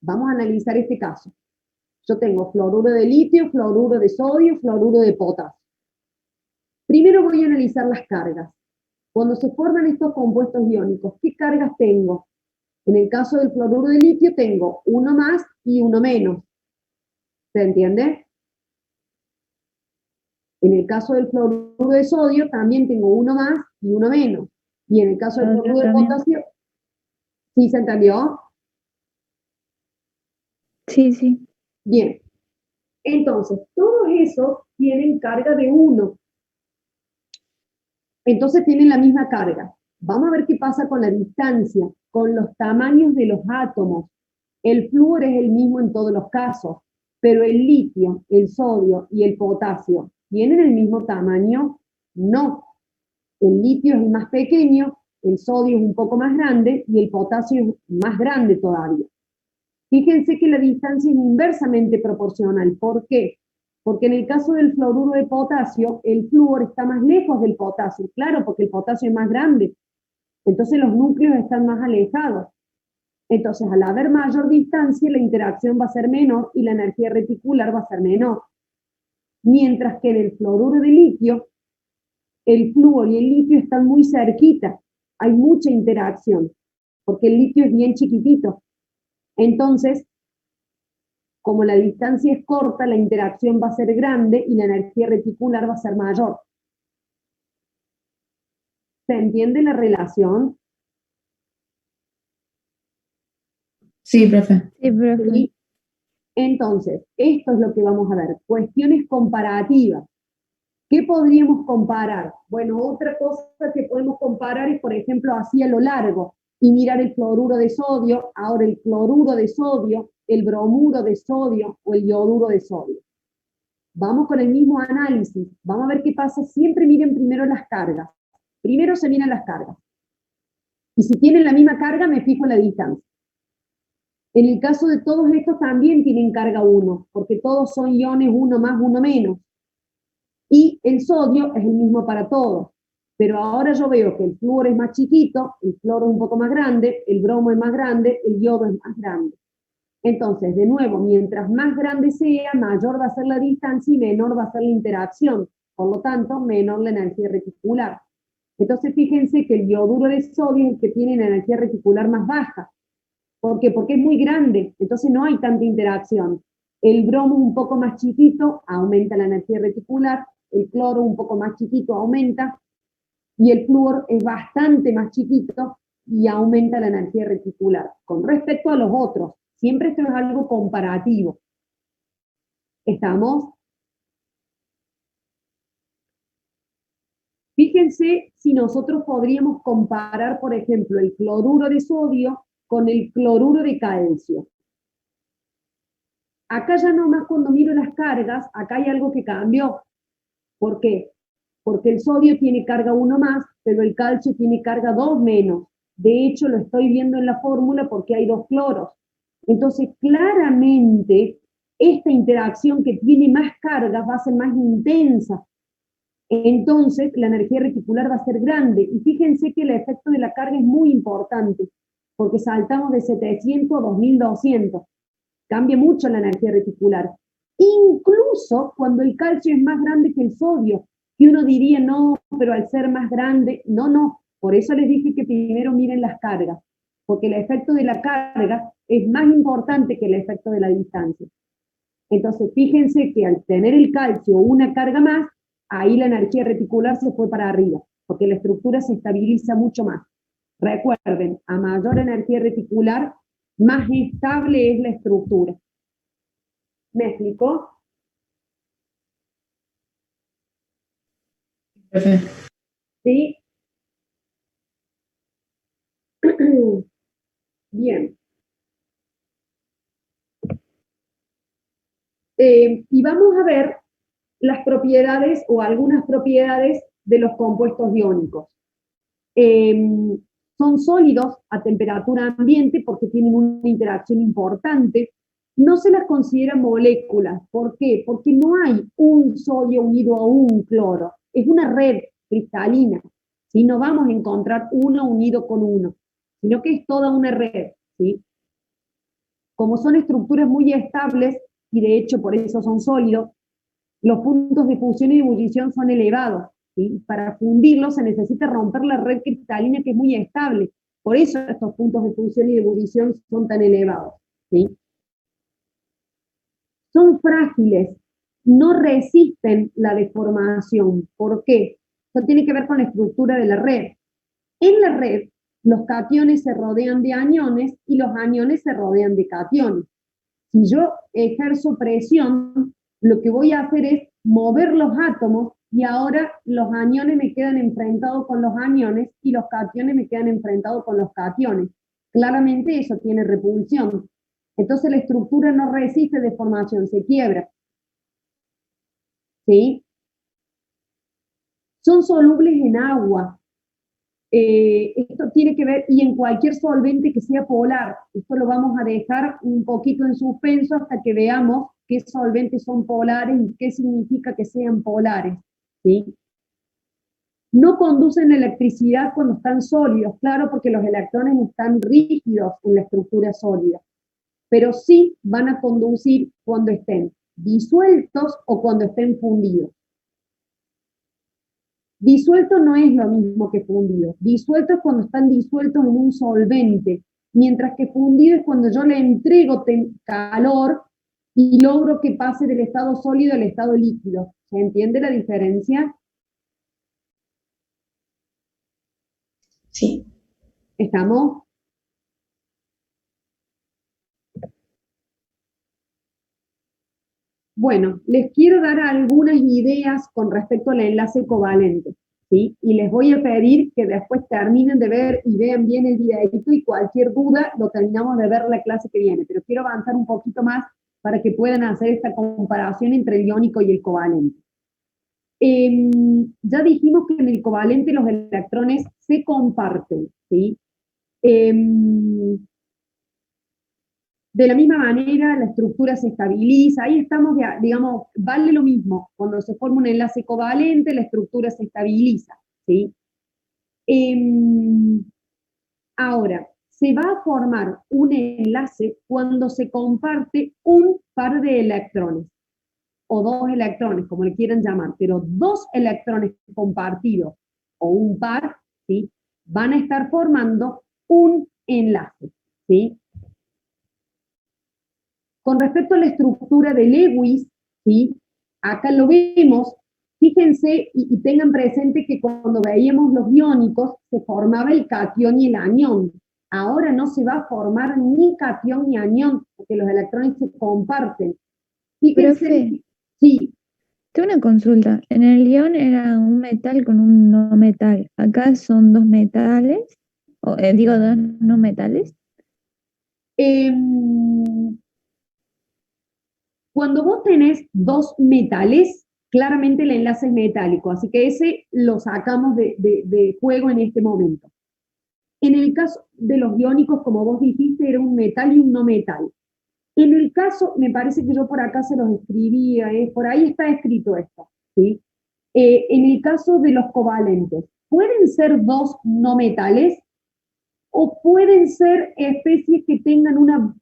Vamos a analizar este caso. Yo tengo fluoruro de litio, fluoruro de sodio, fluoruro de potasio. Primero voy a analizar las cargas. Cuando se forman estos compuestos iónicos, ¿qué cargas tengo? En el caso del fluoruro de litio tengo uno más y uno menos. ¿Se entiende? En el caso del fluoruro de sodio también tengo uno más y uno menos. Y en el caso del fluoruro de potasio, ¿sí se entendió? Sí, sí. Bien. Entonces, todos esos tienen carga de 1. Entonces tienen la misma carga. Vamos a ver qué pasa con la distancia, con los tamaños de los átomos. El flúor es el mismo en todos los casos, pero el litio, el sodio y el potasio, ¿tienen el mismo tamaño? No. El litio es el más pequeño, el sodio es un poco más grande y el potasio es más grande todavía. Fíjense que la distancia es inversamente proporcional. ¿Por qué? Porque en el caso del fluoruro de potasio, el flúor está más lejos del potasio. Claro, porque el potasio es más grande. Entonces los núcleos están más alejados. Entonces, al haber mayor distancia, la interacción va a ser menor y la energía reticular va a ser menor. Mientras que en el fluoruro de litio, el flúor y el litio están muy cerquita. Hay mucha interacción, porque el litio es bien chiquitito. Entonces, como la distancia es corta, la interacción va a ser grande y la energía reticular va a ser mayor. ¿Se entiende la relación? Sí, profe. Sí, profe. ¿Sí? Entonces, esto es lo que vamos a ver. Cuestiones comparativas. ¿Qué podríamos comparar? Bueno, otra cosa que podemos comparar es, por ejemplo, así a lo largo, y mirar el fluoruro de sodio, ahora el cloruro de sodio, el bromuro de sodio o el yoduro de sodio. Vamos con el mismo análisis, vamos a ver qué pasa. Siempre miren primero las cargas. Primero se miran las cargas. Y si tienen la misma carga, me fijo en la distancia. En el caso de todos estos también tienen carga 1, porque todos son iones 1 más, 1 menos. Y el sodio es el mismo para todos. Pero ahora yo veo que el flúor es más chiquito, el cloro es un poco más grande, el bromo es más grande, el yodo es más grande. Entonces, de nuevo, mientras más grande sea, mayor va a ser la distancia y menor va a ser la interacción. Por lo tanto, menor la energía reticular. Entonces, fíjense que el yoduro de sodio es el que tiene la energía reticular más baja. ¿Por qué? Porque es muy grande, entonces no hay tanta interacción. El bromo un poco más chiquito aumenta la energía reticular, el cloro un poco más chiquito aumenta, y el flúor es bastante más chiquito y aumenta la energía reticular. Con respecto a los otros, siempre esto es algo comparativo. ¿Estamos? Fíjense si nosotros podríamos comparar, por ejemplo, el cloruro de sodio con el cloruro de calcio. Acá ya nomás cuando miro las cargas, acá hay algo que cambió. ¿Por qué? Porque el sodio tiene carga 1 más, pero el calcio tiene carga 2 menos. De hecho, lo estoy viendo en la fórmula porque hay 2 cloros. Entonces, claramente, esta interacción que tiene más cargas va a ser más intensa. Entonces, la energía reticular va a ser grande. Y fíjense que el efecto de la carga es muy importante, porque saltamos de 700 a 2200. Cambia mucho la energía reticular. Incluso cuando el calcio es más grande que el sodio, que uno diría, no, pero al ser más grande, no, no. Por eso les dije que primero miren las cargas, porque el efecto de la carga es más importante que el efecto de la distancia. Entonces, fíjense que al tener el calcio una carga más, ahí la energía reticular se fue para arriba, porque la estructura se estabiliza mucho más. Recuerden, a mayor energía reticular, más estable es la estructura. ¿Me explicó? Profe. ¿Sí? Bien. Y vamos a ver las propiedades o algunas propiedades de los compuestos iónicos. Son sólidos a temperatura ambiente porque tienen una interacción importante. No se las considera moléculas. ¿Por qué? Porque no hay un sodio unido a un cloro. Es una red cristalina. ¿Sí? No vamos a encontrar uno unido con uno, sino que es toda una red. ¿Sí? Como son estructuras muy estables, y de hecho por eso son sólidos, los puntos de fusión y ebullición son elevados. ¿Sí? Para fundirlos se necesita romper la red cristalina, que es muy estable. Por eso estos puntos de fusión y de ebullición son tan elevados. ¿Sí? Son frágiles, no resisten la deformación. ¿Por qué? Eso tiene que ver con la estructura de la red. En la red, los cationes se rodean de aniones y los aniones se rodean de cationes. Si yo ejerzo presión, lo que voy a hacer es mover los átomos y ahora los aniones me quedan enfrentados con los aniones y los cationes me quedan enfrentados con los cationes. Claramente eso tiene repulsión. Entonces la estructura no resiste deformación, se quiebra. ¿Sí? Son solubles en agua. Esto tiene que ver, y en cualquier solvente que sea polar. Esto lo vamos a dejar un poquito en suspenso hasta que veamos qué solventes son polares y qué significa que sean polares. ¿Sí? No conducen electricidad cuando están sólidos, claro, porque los electrones están rígidos en la estructura sólida, pero sí van a conducir cuando estén disueltos o cuando estén fundidos. Disuelto no es lo mismo que fundido. Disuelto es cuando están disueltos en un solvente, mientras que fundido es cuando yo le entrego calor y logro que pase del estado sólido al estado líquido. ¿Se entiende la diferencia? Sí. ¿Estamos? Bueno, les quiero dar algunas ideas con respecto al enlace covalente, ¿sí? Y les voy a pedir que después terminen de ver y vean bien el videito, y cualquier duda lo terminamos de ver la clase que viene, pero quiero avanzar un poquito más para que puedan hacer esta comparación entre el iónico y el covalente. Ya dijimos que en el covalente los electrones se comparten, ¿sí? De la misma manera, la estructura se estabiliza. Ahí estamos, digamos, vale lo mismo. Cuando se forma un enlace covalente, la estructura se estabiliza, ¿sí? Ahora, se va a formar un enlace cuando se comparte un par de electrones, o dos electrones, como le quieran llamar, pero dos electrones compartidos, o un par, ¿sí? Van a estar formando un enlace, ¿sí? Con respecto a la estructura de Lewis, ¿sí? Acá lo vemos, fíjense y tengan presente que cuando veíamos los iónicos se formaba el catión y el anión. Ahora no se va a formar ni catión ni anión, porque los electrones se comparten. Fíjense, Profe, sí, tengo una consulta. En el ion era un metal con un no metal. Acá son dos metales, o digo dos no metales. cuando vos tenés dos metales, claramente el enlace es metálico, así que ese lo sacamos de juego en este momento. En el caso de los iónicos, como vos dijiste, era un metal y un no metal. En el caso, me parece que yo por acá se los escribía, por ahí está escrito esto, ¿sí? En el caso de los covalentes, ¿pueden ser dos no metales o pueden ser especies que tengan una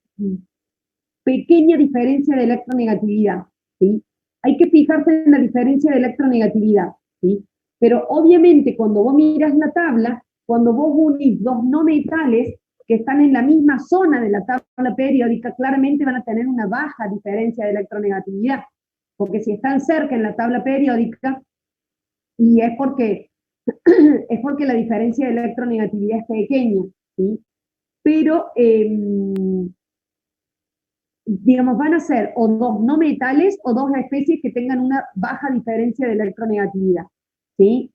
pequeña diferencia de electronegatividad? ¿Sí? Hay que fijarse en la diferencia de electronegatividad, ¿sí? Pero obviamente cuando vos miras la tabla, cuando vos unís dos no metales que están en la misma zona de la tabla periódica, claramente van a tener una baja diferencia de electronegatividad, porque si están cerca en la tabla periódica, y es porque, es porque la diferencia de electronegatividad es pequeña, ¿sí? Pero digamos, van a ser o dos no metales o dos especies que tengan una baja diferencia de electronegatividad, ¿sí?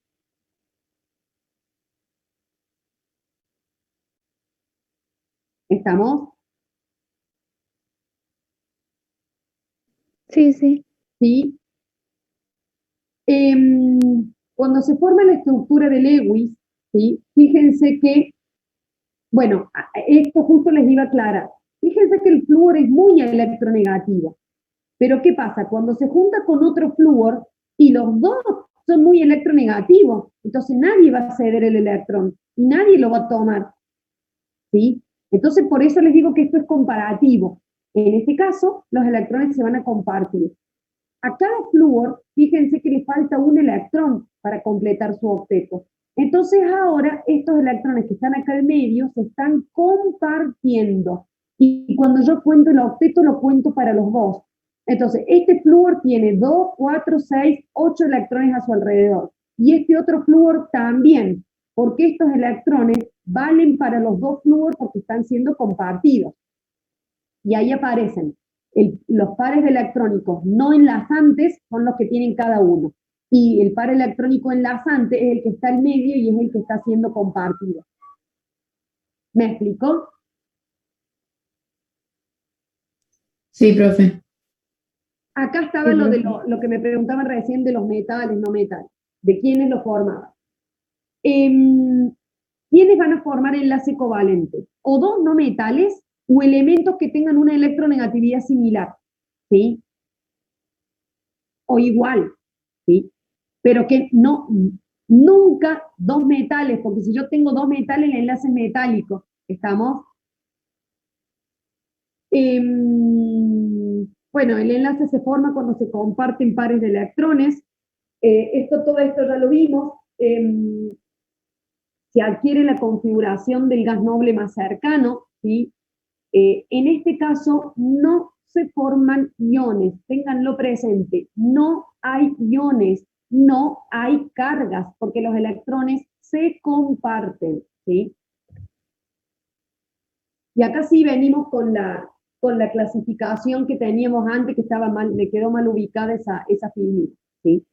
¿Estamos? Sí, sí. ¿Sí? Cuando se forma la estructura de Lewis, ¿sí? Fíjense que, bueno, esto justo les iba a aclarar. Fíjense que el flúor es muy electronegativo. Pero ¿qué pasa? Cuando se junta con otro flúor y los dos son muy electronegativos, entonces nadie va a ceder el electrón y nadie lo va a tomar, ¿sí? Entonces por eso les digo que esto es comparativo. En este caso, los electrones se van a compartir. A cada flúor, fíjense que le falta un electrón para completar su octeto. Entonces ahora estos electrones que están acá en medio se están compartiendo. Y cuando yo cuento el octeto, lo cuento para los dos. Entonces, este flúor tiene 2, 4, 6, 8 electrones a su alrededor. Y este otro flúor también, porque estos electrones valen para los dos flúor porque están siendo compartidos. Y ahí aparecen los pares de electrónicos no enlazantes, son los que tienen cada uno. Y el par electrónico enlazante es el que está en medio y es el que está siendo compartido. ¿Me explico? Sí, profe. Acá estaba lo que me preguntaban recién de los metales, no metales, de quiénes lo formaban. ¿Quiénes van a formar enlace covalente? O dos no metales o elementos que tengan una electronegatividad similar, ¿sí? O igual, ¿sí? Pero que no, nunca dos metales, porque si yo tengo dos metales, el enlace es metálico, ¿estamos? Bueno, el enlace se forma cuando se comparten pares de electrones. Todo esto ya lo vimos. Se adquiere la configuración del gas noble más cercano, ¿sí? En este caso no se forman iones, ténganlo presente, no hay iones, no hay cargas, porque los electrones se comparten, ¿sí? Y acá sí venimos con la clasificación que teníamos antes, que estaba mal, me quedó mal ubicada esa figura, ¿sí?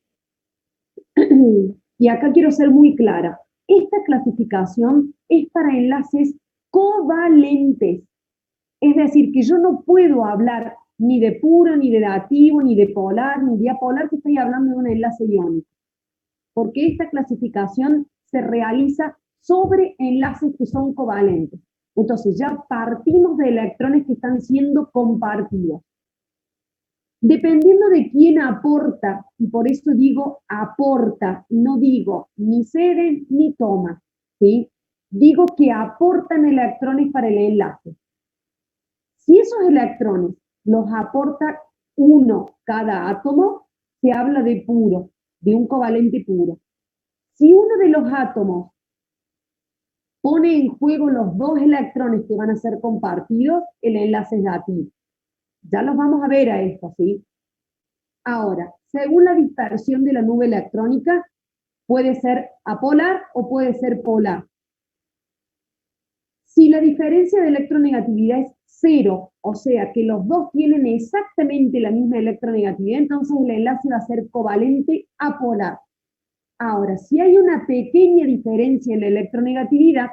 Y acá quiero ser muy clara. Esta clasificación es para enlaces covalentes. Es decir, que yo no puedo hablar ni de puro, ni de dativo, ni de polar, ni de apolar, que estoy hablando de un enlace iónico. Porque esta clasificación se realiza sobre enlaces que son covalentes. Entonces ya partimos de electrones que están siendo compartidos. Dependiendo de quién aporta, y por eso digo aporta, no digo ni cede ni toma, ¿sí? Digo que aportan electrones para el enlace. Si esos electrones los aporta uno cada átomo, se habla de puro, de un covalente puro. Si uno de los átomos pone en juego los dos electrones que van a ser compartidos, el enlace es dativo. Ya los vamos a ver a esto, ¿sí? Ahora, según la dispersión de la nube electrónica, puede ser apolar o puede ser polar. Si la diferencia de electronegatividad es 0, o sea que los dos tienen exactamente la misma electronegatividad, entonces el enlace va a ser covalente apolar. Ahora, si hay una pequeña diferencia en la electronegatividad,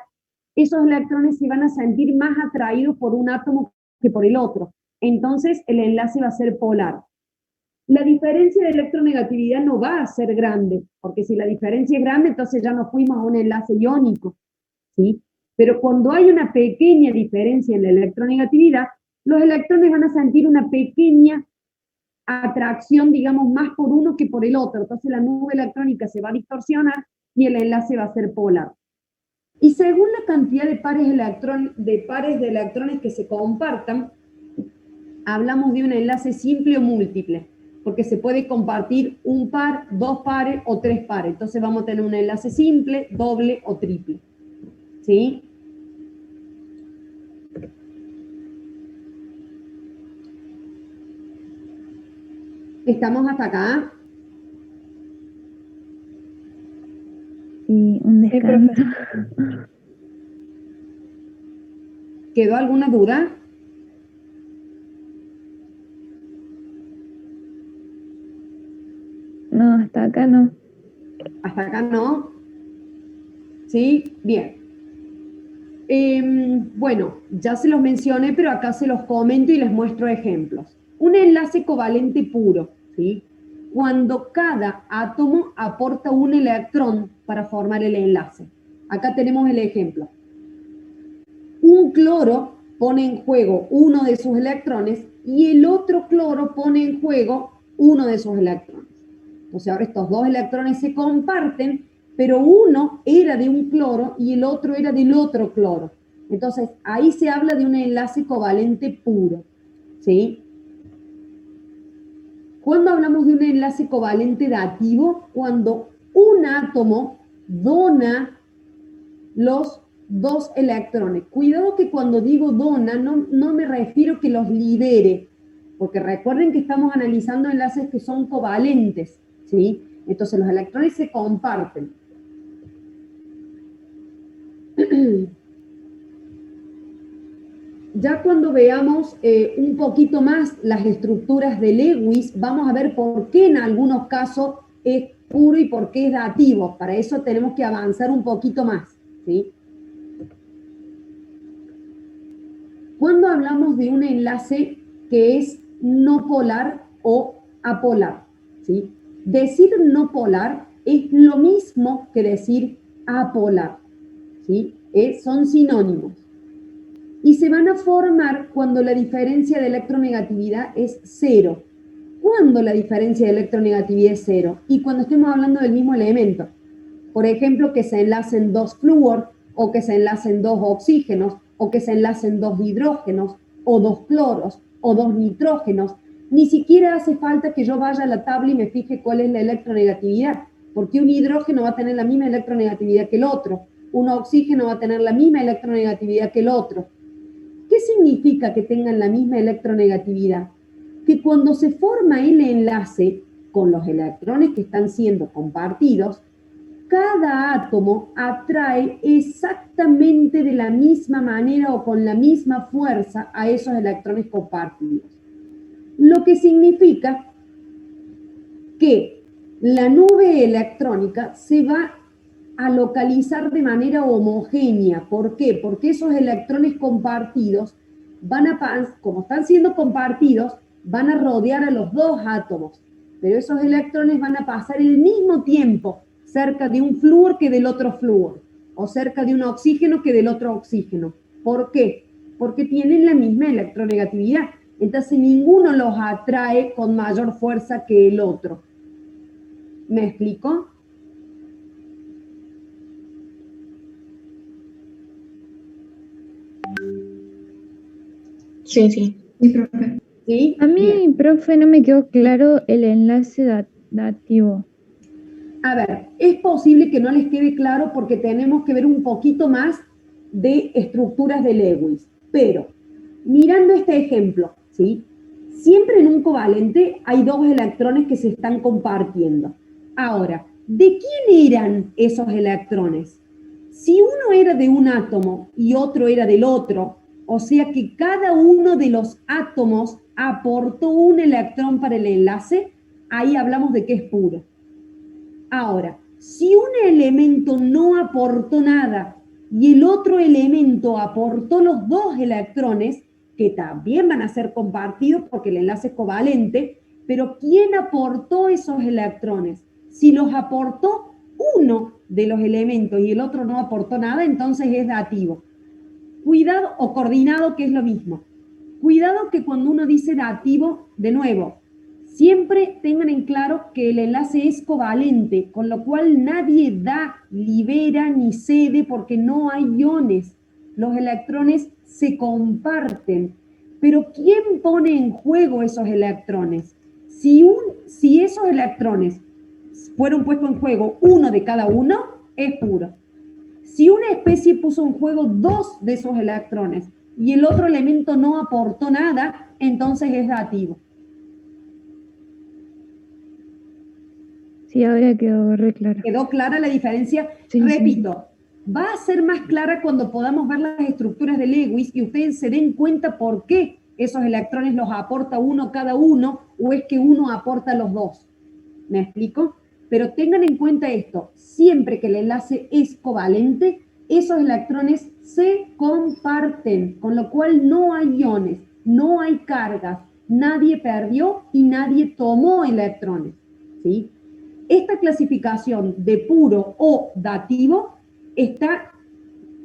esos electrones se van a sentir más atraídos por un átomo que por el otro. Entonces el enlace va a ser polar. La diferencia de electronegatividad no va a ser grande, porque si la diferencia es grande, entonces ya nos fuimos a un enlace iónico, ¿sí? Pero cuando hay una pequeña diferencia en la electronegatividad, los electrones van a sentir una pequeña atracción, digamos, más por uno que por el otro. Entonces la nube electrónica se va a distorsionar y el enlace va a ser polar. Y según la cantidad de pares de electrones que se compartan, hablamos de un enlace simple o múltiple, porque se puede compartir un par, dos pares o tres pares. Entonces vamos a tener un enlace simple, doble o triple, ¿sí? ¿Estamos hasta acá? Sí, un descanso. ¿Quedó alguna duda? No, hasta acá no. ¿Hasta acá no? ¿Sí? Bien. Bueno, ya se los mencioné, pero acá se los comento y les muestro ejemplos. Un enlace covalente puro, ¿sí? Cuando cada átomo aporta un electrón para formar el enlace. Acá tenemos el ejemplo. Un cloro pone en juego uno de sus electrones y el otro cloro pone en juego uno de sus electrones. Entonces ahora estos dos electrones se comparten, pero uno era de un cloro y el otro era del otro cloro. Entonces ahí se habla de un enlace covalente puro, ¿sí? ¿Cuándo hablamos de un enlace covalente dativo? Cuando un átomo dona los dos electrones. Cuidado que cuando digo dona, no me refiero que los libere, porque recuerden que estamos analizando enlaces que son covalentes, ¿sí? Entonces los electrones se comparten. Ya cuando veamos un poquito más las estructuras de Lewis, vamos a ver por qué en algunos casos es puro y por qué es dativo. Para eso tenemos que avanzar un poquito más, ¿sí? Cuando hablamos de un enlace que es no polar o apolar, ¿sí? Decir no polar es lo mismo que decir apolar, ¿sí? Son sinónimos. Y se van a formar cuando la diferencia de electronegatividad es cero. ¿Cuándo la diferencia de electronegatividad es cero? Y cuando estemos hablando del mismo elemento. Por ejemplo, que se enlacen dos flúor, o que se enlacen dos oxígenos, o que se enlacen dos hidrógenos, o dos cloros, o dos nitrógenos. Ni siquiera hace falta que yo vaya a la tabla y me fije cuál es la electronegatividad, porque un hidrógeno va a tener la misma electronegatividad que el otro, un oxígeno va a tener la misma electronegatividad que el otro. ¿Qué significa que tengan la misma electronegatividad? Que cuando se forma el enlace con los electrones que están siendo compartidos, cada átomo atrae exactamente de la misma manera o con la misma fuerza a esos electrones compartidos. Lo que significa que la nube electrónica se va a localizar de manera homogénea. ¿Por qué? Porque esos electrones compartidos como están siendo compartidos, van a rodear a los dos átomos, pero esos electrones van a pasar el mismo tiempo cerca de un flúor que del otro flúor, o cerca de un oxígeno que del otro oxígeno. ¿Por qué? Porque tienen la misma electronegatividad. Entonces ninguno los atrae con mayor fuerza que el otro. ¿Me explico? Sí, sí. Sí, profe. ¿Sí? A mí, Bien. profe, no me quedó claro el enlace dativo. A ver, es posible que no les quede claro porque tenemos que ver un poquito más de estructuras de Lewis. Pero, mirando este ejemplo, ¿sí? Siempre en un covalente hay dos electrones que se están compartiendo. Ahora, ¿de quién eran esos electrones? Si uno era de un átomo y otro era del otro, o sea que cada uno de los átomos aportó un electrón para el enlace, ahí hablamos de que es puro. Ahora, si un elemento no aportó nada y el otro elemento aportó los dos electrones, que también van a ser compartidos porque el enlace es covalente, pero ¿quién aportó esos electrones? Si los aportó uno de los elementos y el otro no aportó nada, entonces es dativo. Cuidado, o coordinado, que es lo mismo. Cuidado que cuando uno dice dativo, de nuevo, siempre tengan en claro que el enlace es covalente, con lo cual nadie da, libera ni cede porque no hay iones. Los electrones se comparten. Pero ¿quién pone en juego esos electrones? Si esos electrones fueron puestos en juego uno de cada uno, es puro. Si una especie puso en juego dos de esos electrones y el otro elemento no aportó nada, entonces es dativo. Sí, ahora quedó re claro. ¿Quedó clara la diferencia? Sí, Repito, va a ser más clara cuando podamos ver las estructuras de Lewis y ustedes se den cuenta por qué esos electrones los aporta uno cada uno o es que uno aporta los dos. ¿Me explico? Pero tengan en cuenta esto, siempre que el enlace es covalente, esos electrones se comparten, con lo cual no hay iones, no hay cargas, nadie perdió y nadie tomó electrones, ¿sí? Esta clasificación de puro o dativo está,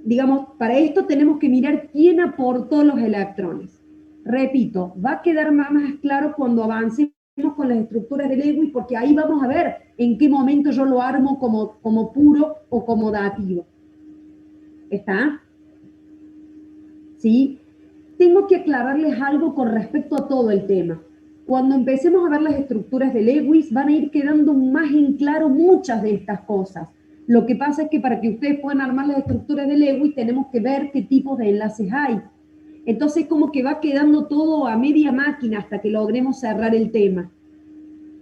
digamos, para esto tenemos que mirar quién aportó los electrones. Repito, va a quedar más claro cuando avancemos con las estructuras de Lewis, porque ahí vamos a ver en qué momento yo lo armo como puro o como dativo. ¿Está? ¿Sí? Tengo que aclararles algo con respecto a todo el tema. Cuando empecemos a ver las estructuras de Lewis, van a ir quedando más en claro muchas de estas cosas. Lo que pasa es que para que ustedes puedan armar las estructuras de Lewis, tenemos que ver qué tipos de enlaces hay. Entonces, como que va quedando todo a media máquina hasta que logremos cerrar el tema.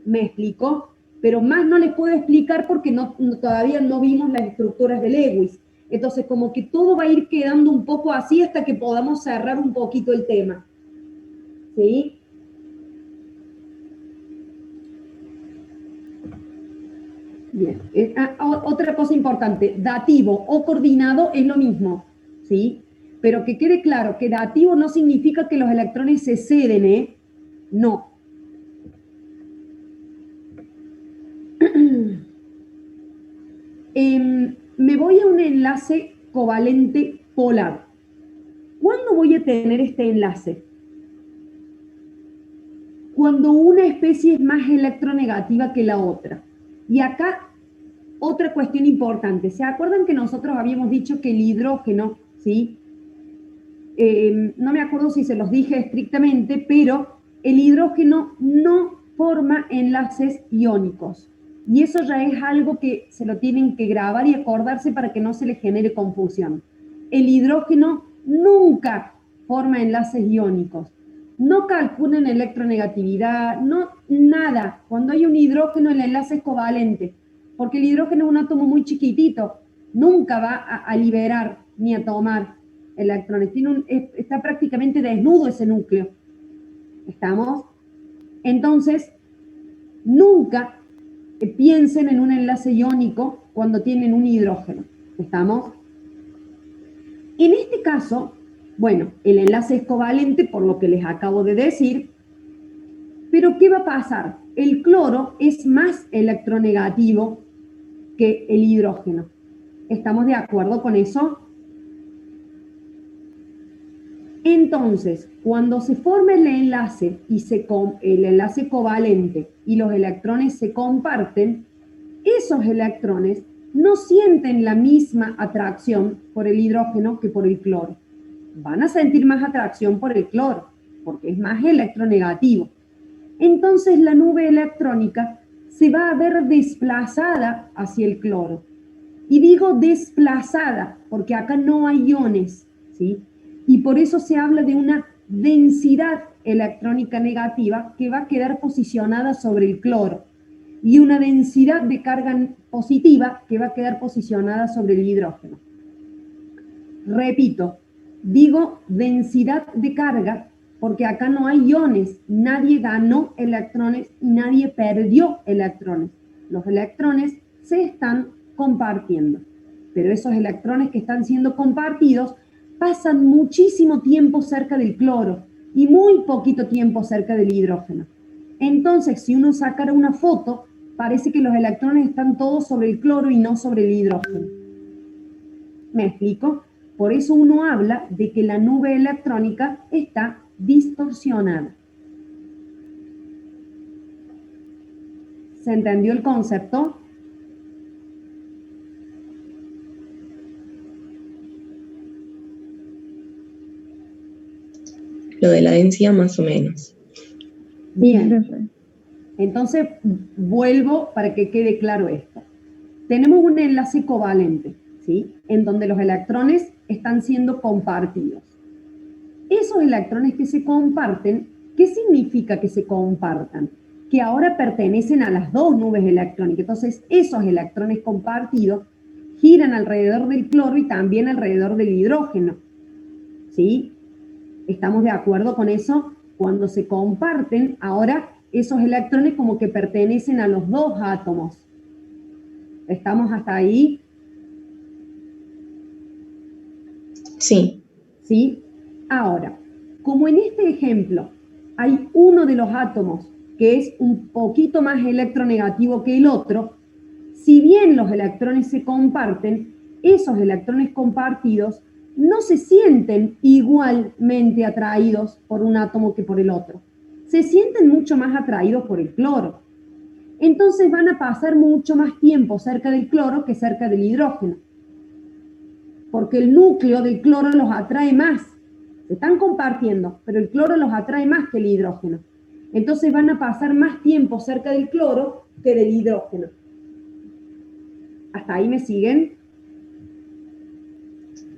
¿Me explico? Pero más no les puedo explicar porque todavía no vimos las estructuras de Lewis. Entonces, como que todo va a ir quedando un poco así hasta que podamos cerrar un poquito el tema. ¿Sí? Bien. Otra cosa importante, dativo o coordinado es lo mismo, ¿sí? Pero que quede claro que dativo no significa que los electrones se ceden, ¿eh? No. Me voy a un enlace covalente polar. ¿Cuándo voy a tener este enlace? Cuando una especie es más electronegativa que la otra. Y acá, otra cuestión importante. ¿Se acuerdan que nosotros habíamos dicho que el hidrógeno, ¿sí? No me acuerdo si se los dije estrictamente, pero el hidrógeno no forma enlaces iónicos. Y eso ya es algo que se lo tienen que grabar y acordarse para que no se les genere confusión. El hidrógeno nunca forma enlaces iónicos. No calculen electronegatividad, no, nada. Cuando hay un hidrógeno, el enlace es covalente, porque el hidrógeno es un átomo muy chiquitito, nunca va a liberar ni a tomar electrones. Está prácticamente desnudo ese núcleo. ¿Estamos? Entonces, nunca piensen en un enlace iónico cuando tienen un hidrógeno. ¿Estamos? En este caso, bueno, el enlace es covalente por lo que les acabo de decir, pero ¿qué va a pasar? El cloro es más electronegativo que el hidrógeno. ¿Estamos de acuerdo con eso? Entonces, cuando se forma el enlace el enlace covalente y los electrones se comparten, esos electrones no sienten la misma atracción por el hidrógeno que por el cloro. Van a sentir más atracción por el cloro, porque es más electronegativo. Entonces la nube electrónica se va a ver desplazada hacia el cloro. Y digo desplazada, porque acá no hay iones, ¿sí? Y por eso se habla de una densidad electrónica negativa que va a quedar posicionada sobre el cloro y una densidad de carga positiva que va a quedar posicionada sobre el hidrógeno. Repito, digo densidad de carga porque acá no hay iones, nadie ganó electrones y nadie perdió electrones. Los electrones se están compartiendo, pero esos electrones que están siendo compartidos pasan muchísimo tiempo cerca del cloro y muy poquito tiempo cerca del hidrógeno. Entonces, si uno sacara una foto, parece que los electrones están todos sobre el cloro y no sobre el hidrógeno. ¿Me explico? Por eso uno habla de que la nube electrónica está distorsionada. ¿Se entendió el concepto? Lo de la densidad más o menos. Bien. Entonces, vuelvo para que quede claro esto. Tenemos un enlace covalente, ¿sí? En donde los electrones están siendo compartidos. Esos electrones que se comparten, ¿qué significa que se compartan? Que ahora pertenecen a las dos nubes electrónicas. Entonces, esos electrones compartidos giran alrededor del cloro y también alrededor del hidrógeno, ¿sí? ¿Estamos de acuerdo con eso? Cuando se comparten, ahora esos electrones como que pertenecen a los dos átomos. ¿Estamos hasta ahí? Sí. ¿Sí? Ahora, como en este ejemplo hay uno de los átomos que es un poquito más electronegativo que el otro, si bien los electrones se comparten, esos electrones compartidos no se sienten igualmente atraídos por un átomo que por el otro. Se sienten mucho más atraídos por el cloro. Entonces van a pasar mucho más tiempo cerca del cloro que cerca del hidrógeno. Porque el núcleo del cloro los atrae más. Se están compartiendo, pero el cloro los atrae más que el hidrógeno. Entonces van a pasar más tiempo cerca del cloro que del hidrógeno. ¿Hasta ahí me siguen?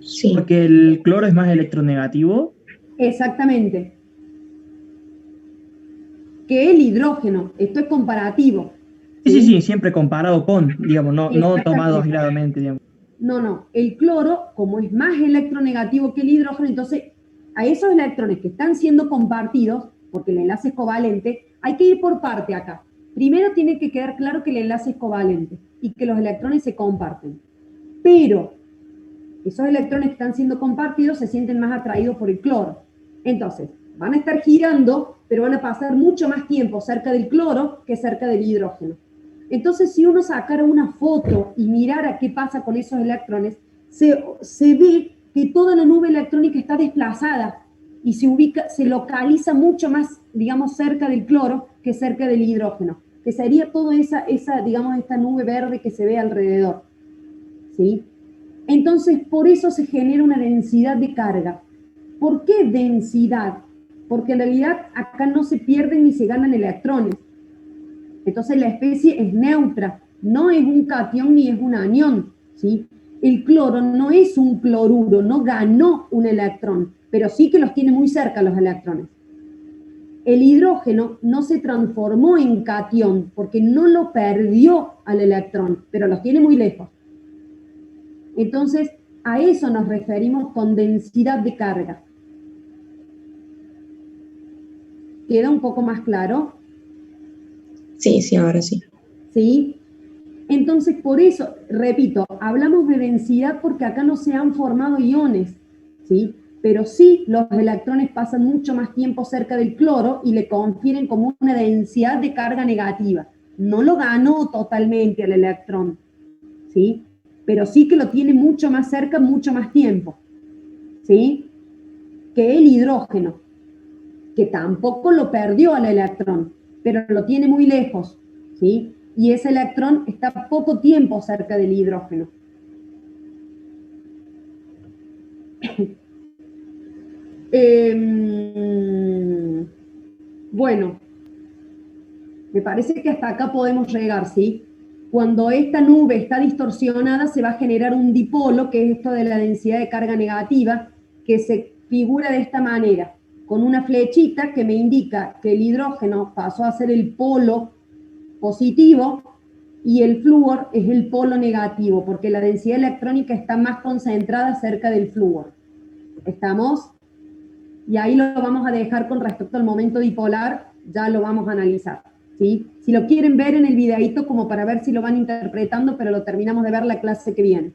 Sí. Porque el cloro es más electronegativo. Exactamente. Que el hidrógeno. Esto es comparativo. Sí, siempre comparado con, digamos, no Exactamente. tomado aisladamente, digamos. No. El cloro, como es más electronegativo que el hidrógeno, entonces a esos electrones que están siendo compartidos, porque el enlace es covalente, hay que ir por parte acá. Primero tiene que quedar claro que el enlace es covalente y que los electrones se comparten. Pero esos electrones que están siendo compartidos se sienten más atraídos por el cloro. Entonces, van a estar girando, pero van a pasar mucho más tiempo cerca del cloro que cerca del hidrógeno. Entonces, si uno sacara una foto y mirara qué pasa con esos electrones, se ve que toda la nube electrónica está desplazada y se localiza mucho más, digamos, cerca del cloro que cerca del hidrógeno, que sería toda digamos, esta nube verde que se ve alrededor, ¿sí? Entonces, por eso se genera una densidad de carga. ¿Por qué densidad? Porque en realidad acá no se pierden ni se ganan electrones. Entonces la especie es neutra, no es un catión ni es un anión, ¿sí? El cloro no es un cloruro, no ganó un electrón, pero sí que los tiene muy cerca los electrones. El hidrógeno no se transformó en catión porque no lo perdió al electrón, pero los tiene muy lejos. Entonces, a eso nos referimos con densidad de carga. ¿Queda un poco más claro? Sí, ahora sí. ¿Sí? Entonces, por eso, repito, hablamos de densidad porque acá no se han formado iones, ¿sí? Pero sí los electrones pasan mucho más tiempo cerca del cloro y le confieren como una densidad de carga negativa. No lo ganó totalmente el electrón, ¿sí? Pero sí que lo tiene mucho más cerca, mucho más tiempo, ¿sí? Que el hidrógeno, que tampoco lo perdió al electrón, pero lo tiene muy lejos, ¿sí? Y ese electrón está poco tiempo cerca del hidrógeno. Bueno, me parece que hasta acá podemos llegar, ¿sí? Cuando esta nube está distorsionada se va a generar un dipolo, que es esto de la densidad de carga negativa, que se figura de esta manera, con una flechita que me indica que el hidrógeno pasó a ser el polo positivo y el flúor es el polo negativo, porque la densidad electrónica está más concentrada cerca del flúor. ¿Estamos? Y ahí lo vamos a dejar con respecto al momento dipolar, ya lo vamos a analizar, ¿sí? Si lo quieren ver en el videíto como para ver si lo van interpretando, pero lo terminamos de ver la clase que viene.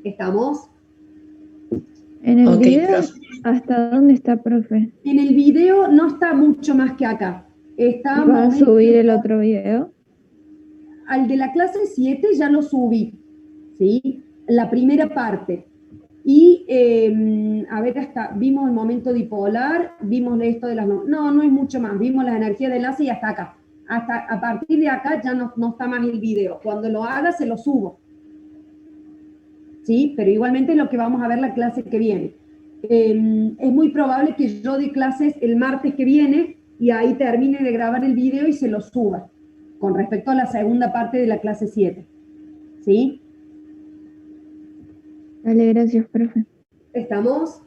¿Estamos? En el Ok, video, profe. ¿hasta dónde está, profe? En el video no está mucho más que acá. Está ¿Va a subir el otro video? Al de la clase 7 ya lo subí, ¿sí? La primera parte. Y, a ver, vimos el momento dipolar, vimos esto de las... No es mucho más. Vimos la energía de enlace y hasta acá. A partir de acá ya no está más el video. Cuando lo haga se lo subo. ¿Sí? Pero igualmente es lo que vamos a ver la clase que viene. Es muy probable que yo dé clases el martes que viene y ahí termine de grabar el video y se lo suba con respecto a la segunda parte de la clase 7. ¿Sí? Vale, gracias, profe. ¿Estamos?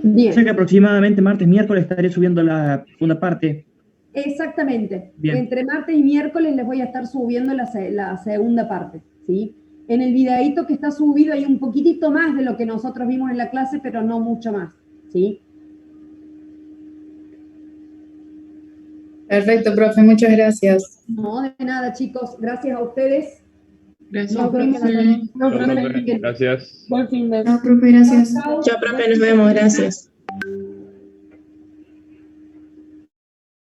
Bien. Sé que aproximadamente martes, miércoles estaré subiendo la segunda parte. Exactamente. Bien. Entre martes y miércoles les voy a estar subiendo la segunda parte, ¿sí? En el videíto que está subido hay un poquitito más de lo que nosotros vimos en la clase, pero no mucho más, ¿sí? Perfecto, profe, muchas gracias. No, de nada, chicos. Gracias a ustedes. Gracias, Nos vemos. profe. Nos vemos. Gracias. Buen fin de... No, profe, gracias. Chao. Chao, profe, nos vemos, gracias.